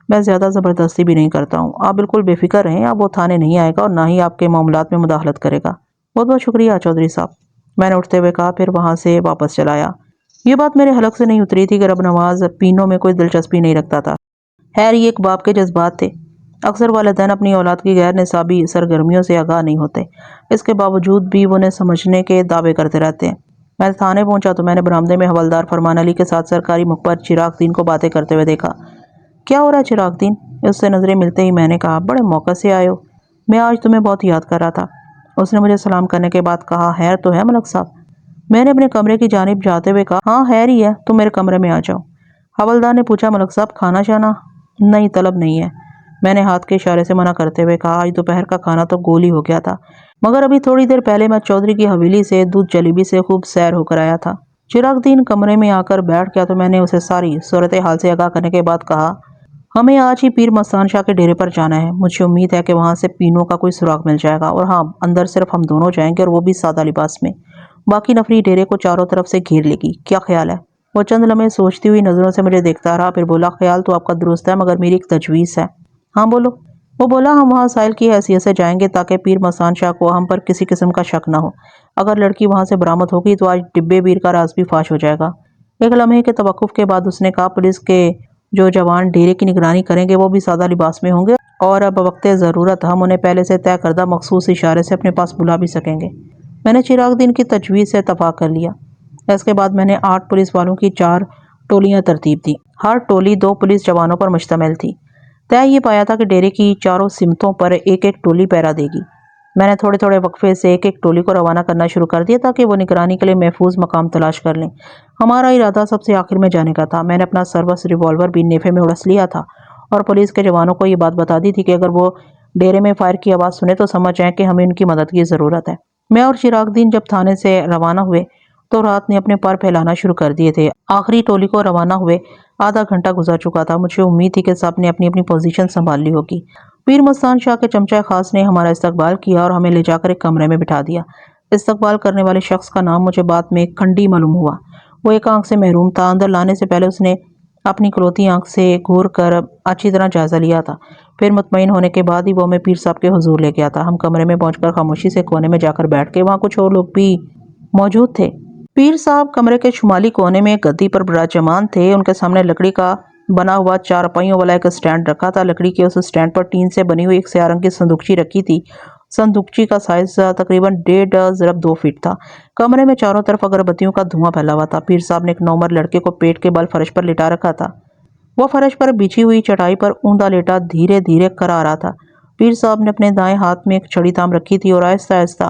میں زیادہ زبردستی بھی نہیں کرتا ہوں، آپ بالکل بے فکر رہیں، اب وہ تھانے نہیں آئے گا اور نہ ہی آپ کے معاملات میں مداخلت کرے گا۔ بہت بہت شکریہ چودھری صاحب، میں نے اٹھتے ہوئے کہا، پھر وہاں سے واپس چلایا۔ یہ بات میرے حلق سے نہیں اتری تھی کہ رب نواز پینوں میں کوئی دلچسپی نہیں رکھتا تھا۔ خیر یہ ایک باپ کے جذبات تھے، اکثر والدین اپنی اولاد کی غیر نصابی سرگرمیوں سے آگاہ نہیں ہوتے، اس کے باوجود بھی وہ انہیں سمجھنے کے دعوے کرتے رہتے ہیں۔ میں تھانے پہنچا تو میں نے برآمدے میں حوالدار فرمان علی کے ساتھ سرکاری مخبر چراغ دین کو باتیں کرتے ہوئے دیکھا۔ کیا ہو رہا ہے چراغ دین؟ اس سے نظریں ملتے ہی میں نے کہا، بڑے موقع سے آئے ہو، میں آج تمہیں بہت یاد کر رہا تھا۔ اس نے مجھے سلام کرنے کے بعد کہا، خیر تو ہے ملک صاحب؟ میں نے اپنے کمرے کی جانب جاتے ہوئے کہا، ہاں خیر ہی ہے، تم میرے کمرے میں آ جاؤ۔ حوالدار نے پوچھا، ملک صاحب کھانا شانا؟ نہیں طلب نہیں ہے، میں نے ہاتھ کے اشارے سے منع کرتے ہوئے کہا، آج دوپہر کا کھانا تو گول ہی ہو گیا تھا، مگر ابھی تھوڑی دیر پہلے میں چودھری کی حویلی سے دودھ جلیبی سے خوب سیر ہو کر آیا تھا۔ چراغ دین کمرے میں آ کر بیٹھ گیا تو میں نے اسے ساری صورتحال سے آگاہ کرنے کے بعد کہا، ہمیں آج ہی پیر مستان شاہ کے ڈیرے پر جانا ہے، مجھے امید ہے کہ وہاں سے پینوں کا کوئی سراغ مل جائے گا، اور ہاں اندر صرف ہم دونوں جائیں گے اور وہ بھی سادہ لباس میں، باقی نفری ڈیرے کو چاروں طرف سے گھیر لے گی، کیا خیال ہے؟ وہ چند لمحے سوچتی ہوئی نظروں سے مجھے دیکھتا رہا، پھر بولا، خیال تو آپ کا درست ہے، مگر میری ایک تجویز ہے۔ ہاں بولو۔ وہ بولا، ہم وہاں سائل کی حیثیت سے جائیں گے تاکہ پیر مستان شاہ کو ہم پر کسی قسم کا شک نہ ہو، اگر لڑکی وہاں سے برآمد ہوگی تو آج ڈبے بیر کا راز بھی فاش ہو جائے گا۔ ایک لمحے کے توقف کے بعد اس نے کہا، پولیس کے جو جوان ڈیرے کی نگرانی کریں گے وہ بھی سادہ لباس میں ہوں گے اور اب وقت ضرورت ہم انہیں پہلے سے طے کردہ مخصوص اشارے سے اپنے پاس بلا بھی سکیں گے۔ میں نے چراغ دین کی تجویز سے اتفاق کر لیا۔ اس کے بعد میں نے 8 پولیس والوں کی 4 ٹولیاں ترتیب دی، ہر ٹولی 2 پولیس جوانوں پر مشتمل تھی۔ طے یہ پایا تھا کہ ڈیرے کی چاروں سمتوں پر ایک ایک ٹولی پہرا دے گی۔ میں نے تھوڑے تھوڑے وقفے سے ایک ایک ٹولی کو روانہ کرنا شروع کر دیا تاکہ وہ نگرانی کے لیے محفوظ مقام تلاش کر لیں۔ ہمارا ارادہ سب سے آخر میں جانے کا تھا۔ میں نے اپنا سروس ریوالور بھی نیفے میں اڑس لیا تھا اور پولیس کے جوانوں کو یہ بات بتا دی تھی کہ اگر وہ ڈیرے میں فائر کی آواز سنے تو سمجھ جائیں کہ ہمیں ان کی مدد کی ضرورت ہے۔ میں اور چراغ دین جب تھانے سے روانہ ہوئے تو رات نے اپنے پر پھیلانا شروع کر دیے تھے۔ آخری ٹولی کو روانہ ہوئے آدھا گھنٹہ گزر چکا تھا۔ مجھے امید تھی کہ سب نے اپنی اپنی پوزیشن سنبھال لی ہوگی۔ پیر مستان شاہ کے چمچہ خاص نے ہمارا استقبال کیا اور ہمیں لے جا کر ایک کمرے میں بٹھا دیا۔ استقبال کرنے والے شخص کا نام مجھے بعد میں کھنڈی معلوم ہوا۔ وہ ایک آنکھ سے محروم تھا۔ اندر لانے سے پہلے اس نے اپنی کھلوتی آنکھ سے گھور کر اچھی طرح جائزہ لیا تھا، پھر مطمئن ہونے کے بعد ہی وہ ہمیں پیر صاحب کے حضور لے گیا تھا۔ ہم کمرے میں پہنچ کر خاموشی سے کونے میں جا کر بیٹھ گئے، وہاں کچھ اور لوگ بھی موجود تھے۔ پیر صاحب کمرے کے شمالی کونے میں ایک گدی پر براجمان تھے، ان کے سامنے لکڑی کا بنا ہوا 4 پہیوں والا ایک سٹینڈ رکھا تھا۔ لکڑی کے اس سٹینڈ پر ٹین سے بنی ہوئی ایک سیاہ رنگ کی صندوقچی رکھی تھی۔ صندوقچی کا سائز تقریباً 1.5 × 2 فٹ تھا۔ کمرے میں چاروں طرف اگربتیوں کا دھواں پھیلا ہوا تھا۔ پیر صاحب نے ایک نومر لڑکے کو پیٹ کے بل فرش پر لٹا رکھا تھا، وہ فرش پر بچھی ہوئی چٹائی پر اوندا لیٹا دھیرے دھیرے کر آ رہا تھا۔ پیر صاحب نے اپنے دائیں ہاتھ میں ایک چھڑی تام رکھی تھی اور آہستہ آہستہ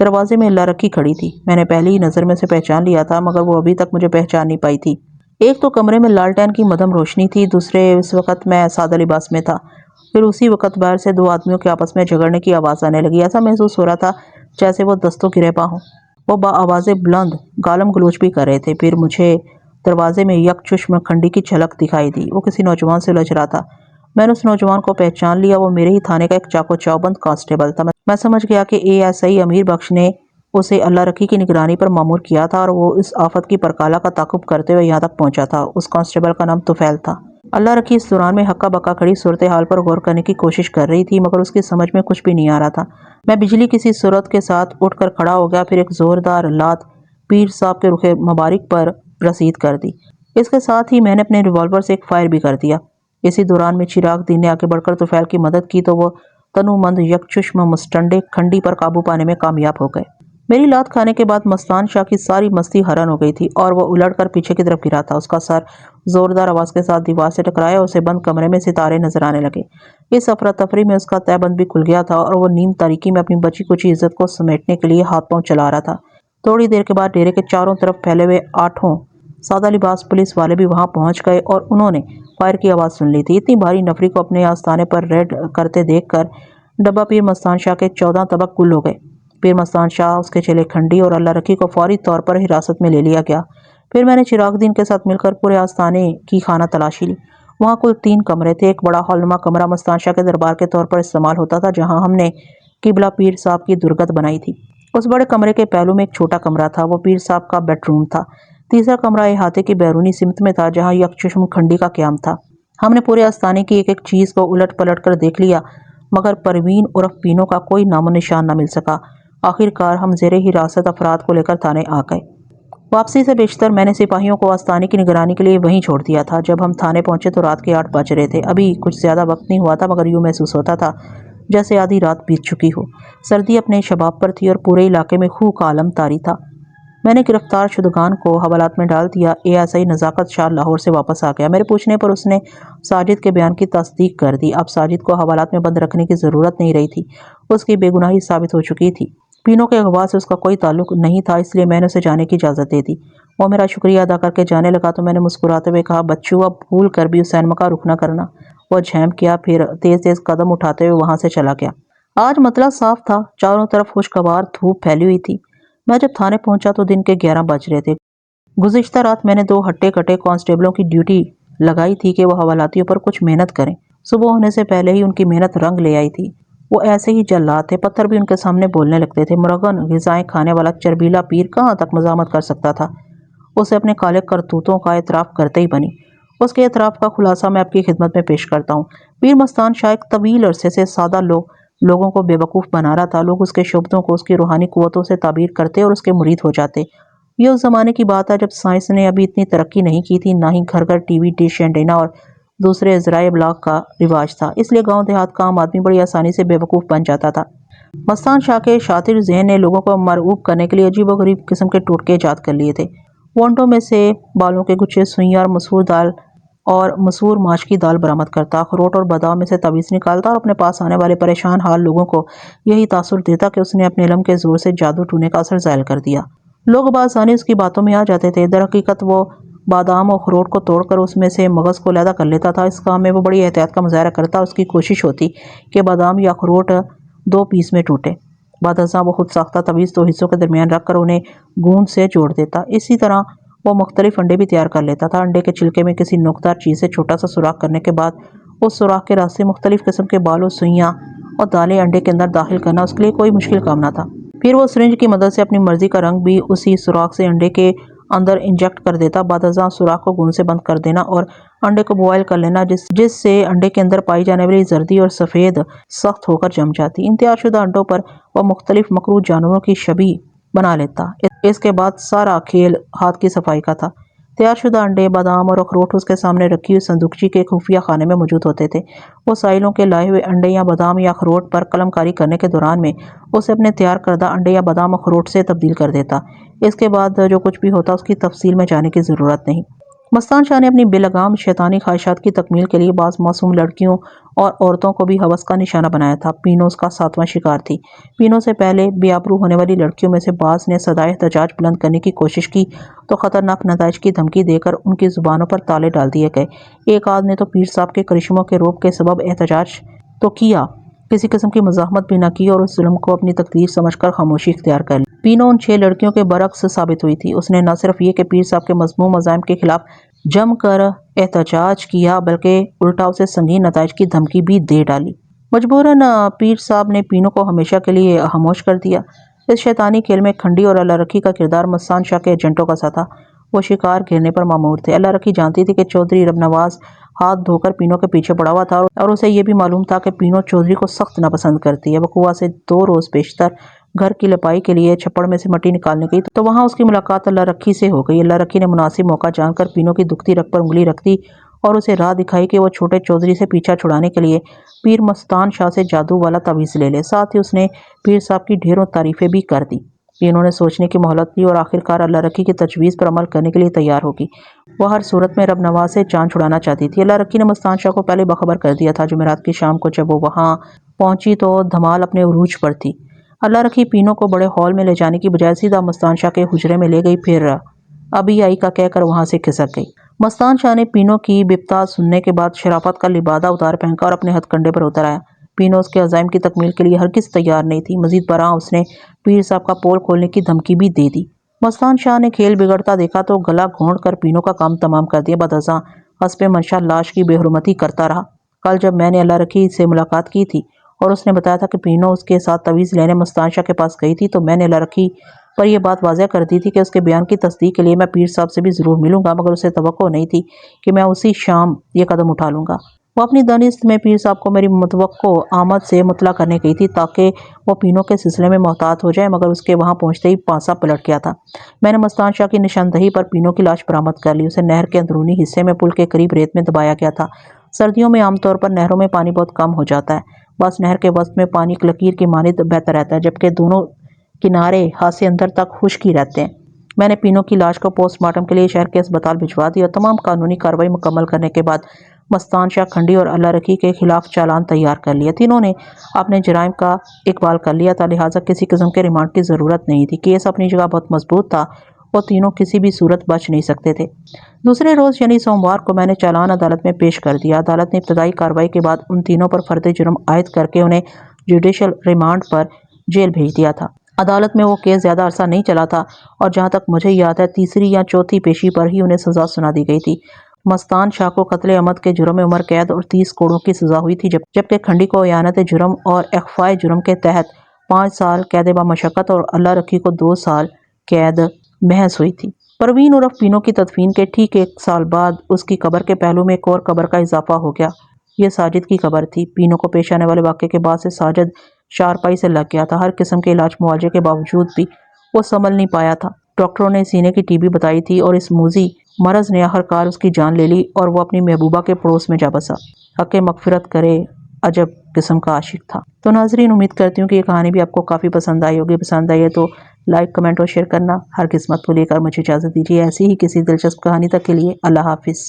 دروازے میں اللہ رکھی کھڑی تھی۔ میں نے پہلی ہی نظر میں اسے پہچان لیا تھا، مگر وہ ابھی تک مجھے پہچان نہیں پائی تھی۔ ایک تو کمرے میں لالٹین کی مدھم روشنی تھی، دوسرے اس وقت میں سادہ لباس میں تھا۔ پھر اسی وقت باہر سے دو آدمیوں کے آپس میں جھگڑنے کی آواز آنے لگی۔ ایسا محسوس ہو رہا تھا جیسے وہ دستوں گریباں ہوں۔ وہ آوازیں بلند گالم گلوچ بھی کر رہے تھے۔ پھر مجھے دروازے میں یک چشم کھنڈی کی جھلک دکھائی دی۔ وہ کسی نوجوان سے الجھ رہا تھا۔ میں نے اس نوجوان کو پہچان لیا، وہ میرے ہی تھانے کا ایک چاق و چوبند کانسٹیبل تھا۔ میں سمجھ گیا کہ ASI امیر بخش نے اسے اللہ رکھی کی نگرانی پر مامور کیا تھا اور وہ اس آفت کی پرکالہ کا تعاقب کرتے ہوئے یہاں تک پہنچا تھا۔ اس کانسٹیبل کا نام طفیل تھا۔ اللہ رکھی اس دوران میں ہکا بکا کھڑی صورتحال پر غور کرنے کی کوشش کر رہی تھی، مگر اس کی سمجھ میں کچھ بھی نہیں آ رہا تھا۔ میں بجلی کسی صورت کے ساتھ اٹھ کر کھڑا ہو گیا، پھر ایک زوردار لات پیر صاحب کے رخ مبارک پر رسید کر دی۔ اس کے ساتھ ہی میں نے اپنے ریوالور سے ایک فائر بھی کر دیا۔ اسی دوران میں چراغ دین نے آگے بڑھ کر طفیل کی مدد کی تو وہ تنومند یک چشم مستنڈے کھنڈی پر قابو پانے میں کامیاب ہو گئے۔ میری لات کھانے کے بعد مستان شاہ کی ساری مستی حرن ہو گئی تھی اور وہ الٹ کر پیچھے کی طرف گرا تھا۔ اس کا سر زوردار آواز کے ساتھ دیوار سے ٹکرایا اور اسے بند کمرے میں ستارے نظر آنے لگے۔ اس افراتفری میں اس کا تہہ بند بھی کھل گیا تھا اور وہ نیم تاریکی میں اپنی بچی کچی عزت کو سمیٹنے کے لیے ہاتھ پاؤں چلا رہا تھا۔ تھوڑی دیر کے بعد ڈیرے کے چاروں طرف پھیلے ہوئے 8 سادہ لباس پولیس والے بھی وہاں پہنچ گئے اور انہوں نے فائر کی آواز سن لی تھی۔ اتنی بھاری نفری کو اپنے آستانے پر ریڈ کرتے دیکھ کر ڈبہ پیر مستان شاہ کے 14 طبق گل ہو گئے۔ پیر مستان شاہ، اس کے چیلے کھنڈی اور اللہ رکھی کو فوری طور پر حراست میں لے لیا گیا۔ پھر میں نے چراغ دین کے ساتھ مل کر پورے آستانے کی خانہ تلاشی لی۔ وہاں کل 3 کمرے تھے۔ ایک بڑا ہال نما کمرہ مستان شاہ کے دربار کے طور پر استعمال ہوتا تھا، جہاں ہم نے قبلہ پیر صاحب کی درگت بنائی تھی۔ اس بڑے کمرے کے پہلو میں ایک چھوٹا کمرہ تھا، وہ پیر صاحب کا بیڈ روم تھا۔ تیسرا کمرہ احاطے کی بیرونی سمت میں تھا، جہاں یک چشم کھنڈی کا قیام تھا۔ ہم نے پورے آستانے کی ایک ایک چیز کو الٹ پلٹ کر دیکھ لیا، مگر پروین عرف پینو کا کوئی نام و نشان نہ مل سکا۔ آخر کار ہم زیر حراست افراد کو لے کر تھانے آ گئے۔ واپسی سے بیشتر میں نے سپاہیوں کو آستانے کی نگرانی کے لیے وہیں چھوڑ دیا تھا۔ جب ہم تھانے پہنچے تو رات کے 8 بج رہے تھے۔ ابھی کچھ زیادہ وقت نہیں ہوا تھا، مگر یوں محسوس ہوتا تھا جیسے آدھی رات بیت چکی ہو۔ سردی اپنے شباب پر تھی اور پورے علاقے میں خو کا عالم طاری تھا۔ میں نے گرفتار شدگان کو حوالات میں ڈال دیا۔ ASI نزاکت شاہ لاہور سے واپس آ گیا۔ میرے پوچھنے پر اس نے ساجد کے بیان کی تصدیق کر دی۔ اب ساجد کو حوالات میں بند رکھنے کی ضرورت نہیں رہی تھی، اس کی بے گناہی ثابت ہو چکی تھی۔ پینو کے اغوا سے اس کا کوئی تعلق نہیں تھا، اس لیے میں نے اسے جانے کی اجازت دے دی۔ وہ میرا شکریہ ادا کر کے جانے لگا تو میں نے مسکراتے ہوئے کہا، بچو اب بھول کر بھی حسین مکہ رخ نہ کرنا۔ وہ جھینپ کیا، پھر تیز تیز قدم اٹھاتے ہوئے وہاں سے چلا گیا۔ آج مطلع صاف تھا، چاروں طرف خوشگوار دھوپ پھیلی ہوئی تھی۔ میں جب تھانے پہنچا تو دن کے 11 بج رہے تھے۔ گزشتہ رات میں نے 2 ہٹے کٹے کانسٹیبلوں کی ڈیوٹی لگائی تھی کہ وہ حوالاتیوں پر کچھ محنت کریں۔ صبح ہونے سے پہلے ہی ان کی محنت رنگ لے آئی تھی۔ وہ ایسے ہی جلاد تھے، پتھر بھی ان کے سامنے بولنے لگتے تھے۔ مرغن غذائیں کھانے والا چربیلا پیر کہاں تک مزاحمت کر سکتا تھا؟ اسے اپنے کالے کرتوتوں کا اعتراف کرتے ہی بنی۔ اس کے اعتراف کا خلاصہ میں آپ کی خدمت میں پیش کرتا ہوں۔ پیر مستان شاہ ایک طویل عرصے سے سادہ لوگوں کو بے وقوف بنا رہا تھا۔ لوگ اس کے شبدوں کو اس کی روحانی قوتوں سے تعبیر کرتے اور اس کے مرید ہو جاتے۔ یہ اس زمانے کی بات ہے جب سائنس نے ابھی اتنی ترقی نہیں کی تھی، نہ ہی گھر گھر ٹی وی ڈش اینٹینا اور دوسرے ذرائع ابلاغ کا رواج تھا، اس لیے گاؤں دیہات کا عام آدمی بڑی آسانی سے بے وقوف بن جاتا تھا۔ مستان شاہ کے شاطر ذہن نے لوگوں کو مرعوب کرنے کے لیے عجیب و غریب قسم کے ٹوٹکے ایجاد کر لیے تھے۔ وہ انڈوں میں سے بالوں کے گچھے، سوئیاں اور مسور ماش کی دال برآمد کرتا، اخروٹ اور بادام میں سے تعویذ نکالتا اور اپنے پاس آنے والے پریشان حال لوگوں کو یہی تاثر دیتا کہ اس نے اپنے علم کے زور سے جادو ٹونے کا اثر زائل کر دیا۔ لوگ بآسانی اس کی باتوں میں آ جاتے تھے۔ در حقیقت وہ بادام اور اخروٹ کو توڑ کر اس میں سے مغز کو علیحدہ کر لیتا تھا۔ اس کام میں وہ بڑی احتیاط کا مظاہرہ کرتا۔ اس کی کوشش ہوتی کہ بادام یا اخروٹ 2 پیس میں ٹوٹے۔ بعد ازاں وہ خود ساختہ تعویذ 2 حصوں کے درمیان رکھ کر انہیں گوند سے جوڑ دیتا۔ اسی طرح وہ مختلف انڈے بھی تیار کر لیتا تھا۔ انڈے کے چھلکے میں کسی نوکدار چیز سے چھوٹا سا سوراخ کرنے کے بعد اس سوراخ کے راستے مختلف قسم کے بالوں، سوئیاں اور دالیں انڈے کے اندر داخل کرنا اس کے لیے کوئی مشکل کام نہ تھا۔ پھر وہ سرنج کی مدد سے اپنی مرضی کا رنگ بھی اسی سوراخ سے انڈے کے اندر انجیکٹ کر دیتا۔ بعد ازاں سوراخ کو گوند سے بند کر دینا اور انڈے کو بوائل کر لینا، جس سے انڈے کے اندر پائی جانے والی زردی اور سفید سخت ہو کر جم جاتی۔ ان تیار شدہ انڈوں پر وہ مختلف مکروہ جانوروں کی شبیہ بنا لیتا۔ اس کے بعد سارا کھیل ہاتھ کی صفائی کا تھا۔ تیار شدہ انڈے، بادام اور اخروٹ اس کے سامنے رکھی ہوئی صندوقچی کے خفیہ خانے میں موجود ہوتے تھے۔ وہ سائلوں کے لائے ہوئے انڈے یا بادام یا اخروٹ پر قلم کاری کرنے کے دوران میں اسے اپنے تیار کردہ انڈے یا بادام اخروٹ سے تبدیل کر دیتا۔ اس کے بعد جو کچھ بھی ہوتا اس کی تفصیل میں جانے کی ضرورت نہیں۔ مستان شاہ نے اپنی بے لگام شیطانی خواہشات کی تکمیل کے لیے بعض معصوم لڑکیوں اور عورتوں کو بھی ہوس کا نشانہ بنایا تھا۔ پینو اس کا 7واں شکار تھی۔ پینو سے پہلے بے آبرو ہونے والی لڑکیوں میں سے بعض نے صدائے احتجاج بلند کرنے کی کوشش کی تو خطرناک نتائج کی دھمکی دے کر ان کی زبانوں پر تالے ڈال دیے گئے۔ ایک آدھ نے تو پیر صاحب کے کرشموں کے روب کے سبب احتجاج تو کیا، کسی قسم کی مزاحمت بھی نہ کی اور اس ظلم کو اپنی تقدیر سمجھ کر خاموشی اختیار کر لی۔ پینو ان 6 لڑکیوں کے برعکس ثابت ہوئی تھی۔ اس نے نہ صرف یہ کہ پیر صاحب کے مذموم عزائم کے خلاف جم کر احتجاج کیا بلکہ الٹا اسے سنگین نتائج کی دھمکی بھی دے ڈالی۔ مجبوراً پیر صاحب نے پینو کو ہمیشہ کے لیے خاموش کر دیا۔ اس شیطانی کھیل میں کھنڈی اور اللہ رکھی کا کردار مستان شاہ کے ایجنٹوں کا سا تھا۔ وہ شکار گھیرنے پر مامور تھے۔ اللہ رکھی جانتی تھی کہ چودھری رب نواز ہاتھ دھو کر پینو کے پیچھے پڑا ہوا تھا اور اسے یہ بھی معلوم تھا کہ پینو چودھری کو سخت ناپسند کرتی ہے۔ وقوعہ سے 2 روز بیشتر گھر کی لپائی کے لیے چھپڑ میں سے مٹی نکالنے گئی تو وہاں اس کی ملاقات اللہ رکھی سے ہو گئی۔ اللہ رکھی نے مناسب موقع جان کر پینو کی دکھتی رگ پر انگلی رکھ دی اور اسے راہ دکھائی کہ وہ چھوٹے چودھری سے پیچھا چھڑانے کے لیے پیر مستان شاہ سے جادو والا تعویذ لے لے۔ ساتھ ہی اس نے پیر صاحب کی ڈھیروں تعریفیں بھی کر دی۔ پینو نے سوچنے کی مہلت لی اور آخرکار اللہ رکھی کی تجویز پر عمل کرنے کے لیے تیار ہوگی۔ وہ ہر صورت میں رب نواز سے جان چھڑانا چاہتی تھی۔ اللہ رکھی نے مستان شاہ کو پہلے باخبر کر دیا تھا۔ جمعرات کی شام کو جب وہ وہاں پہنچی تو دھمال اپنے عروج پر تھی۔ اللہ رکھی پینو کو بڑے ہال میں لے جانے کی بجائے سیدھا مستان شاہ کے حجرے میں لے گئی، پھر ابھی آئی کا کہہ کر وہاں سے کھسک گئی۔ مستان شاہ نے پینو کی ببتا سننے کے بعد شرافت کا لبادہ اتار پھینکا اور اپنے ہتھ کنڈے پر اتر آیا۔ پینو اس کے عزائم کی تکمیل کے لیے ہرگز تیار نہیں تھی۔ مزید برآں اس نے پیر صاحب کا پول کھولنے کی دھمکی بھی دے دی۔ مستان شاہ نے کھیل بگڑتا دیکھا تو گلا گھونٹ کر پینو کا کام تمام کر دیا۔ بدہضاں حسب منشا لاش کی بے حرمتی کرتا رہا۔ کل جب میں نے اللہ رکھی سے ملاقات کی تھی اور اس نے بتایا تھا کہ پینو اس کے ساتھ تعویذ لینے مستان شاہ کے پاس گئی تھی تو میں نے اللہ رکھی پر یہ بات واضح کر دی تھی کہ اس کے بیان کی تصدیق کے لیے میں پیر صاحب سے بھی ضرور ملوں گا، مگر اسے توقع نہیں تھی کہ میں اسی شام یہ قدم اٹھا لوں گا۔ وہ اپنی دانست میں پیر صاحب کو میری متوقع آمد سے مطلع کرنے گئی تھی تاکہ وہ پینو کے سلسلے میں محتاط ہو جائے، مگر اس کے وہاں پہنچتے ہی پانسا پلٹ گیا تھا۔ میں نے مستان شاہ کی نشاندہی پر پینو کی لاش برآمد کر لی۔ اسے نہر کے اندرونی حصے میں پل کے قریب ریت میں دبایا گیا تھا۔ سردیوں میں عام طور پر نہروں میں پانی بہت کم ہو جاتا ہے۔ بس نہر کے وسط میں پانی ایک لکیر کی مانند بہتا رہتا ہے جبکہ دونوں کنارے ہاتھ سے اندر تک خشک ہی رہتے ہیں۔ میں نے پینو کی لاش کو پوسٹ مارٹم کے لیے شہر کے اسپتال بھجوا دی اور تمام قانونی کارروائی مکمل کرنے کے بعد مستان شاہ، کھنڈی اور اللہ رکھی کے خلاف چالان تیار کر لیا۔ تینوں نے اپنے جرائم کا اقبال کر لیا تھا، لہٰذا کسی قسم کے ریمانڈ کی ضرورت نہیں تھی۔ کیس اپنی جگہ بہت مضبوط تھا، وہ تینوں کسی بھی صورت بچ نہیں سکتے تھے۔ دوسرے روز یعنی سوموار کو میں نے چالان عدالت میں پیش کر دیا۔ عدالت نے ابتدائی کارروائی کے بعد ان تینوں پر فرد جرم عائد کر کے انہیں جوڈیشل ریمانڈ پر جیل بھیج دیا تھا۔ عدالت میں وہ کیس زیادہ عرصہ نہیں چلا تھا اور جہاں تک مجھے یاد ہے تیسری یا چوتھی پیشی پر ہی انہیں سزا سنا دی گئی تھی۔ مستان شاہ کو قتل عمد کے جرم میں عمر قید اور 30 کوڑوں کی سزا ہوئی تھی جبکہ کھنڈی کو اعانت جرم اور اخفاء جرم کے تحت 5 سال قید بامشقت اور اللہ رکھی کو 2 سال قید محض ہوئی تھی۔ پروین عرف پینو کی تدفین کے ٹھیک 1 سال بعد اس کی قبر کے پہلو میں ایک اور قبر کا اضافہ ہو گیا۔ یہ ساجد کی قبر تھی۔ پینو کو پیش آنے والے واقعے کے بعد سے ساجد شارپائی سے لگ گیا تھا۔ ہر قسم کے علاج معالجے کے باوجود بھی وہ سنبھل نہیں پایا تھا۔ ڈاکٹروں نے سینے کی TB بتائی تھی اور اس موذی مرض نے آخرکار اس کی جان لے لی اور وہ اپنی محبوبہ کے پڑوس میں جا بسا۔ حق مغفرت کرے، عجب قسم کا عاشق تھا۔ تو ناظرین، امید کرتی ہوں کہ یہ کہانی بھی آپ کو کافی پسند آئی ہوگی۔ پسند آئی ہے تو لائک، کمنٹ اور شیئر کرنا ہرگز مت بھولیے گا۔ مجھے اجازت دیجیے ایسی ہی کسی دلچسپ کہانی تک کے لیے۔ اللہ حافظ۔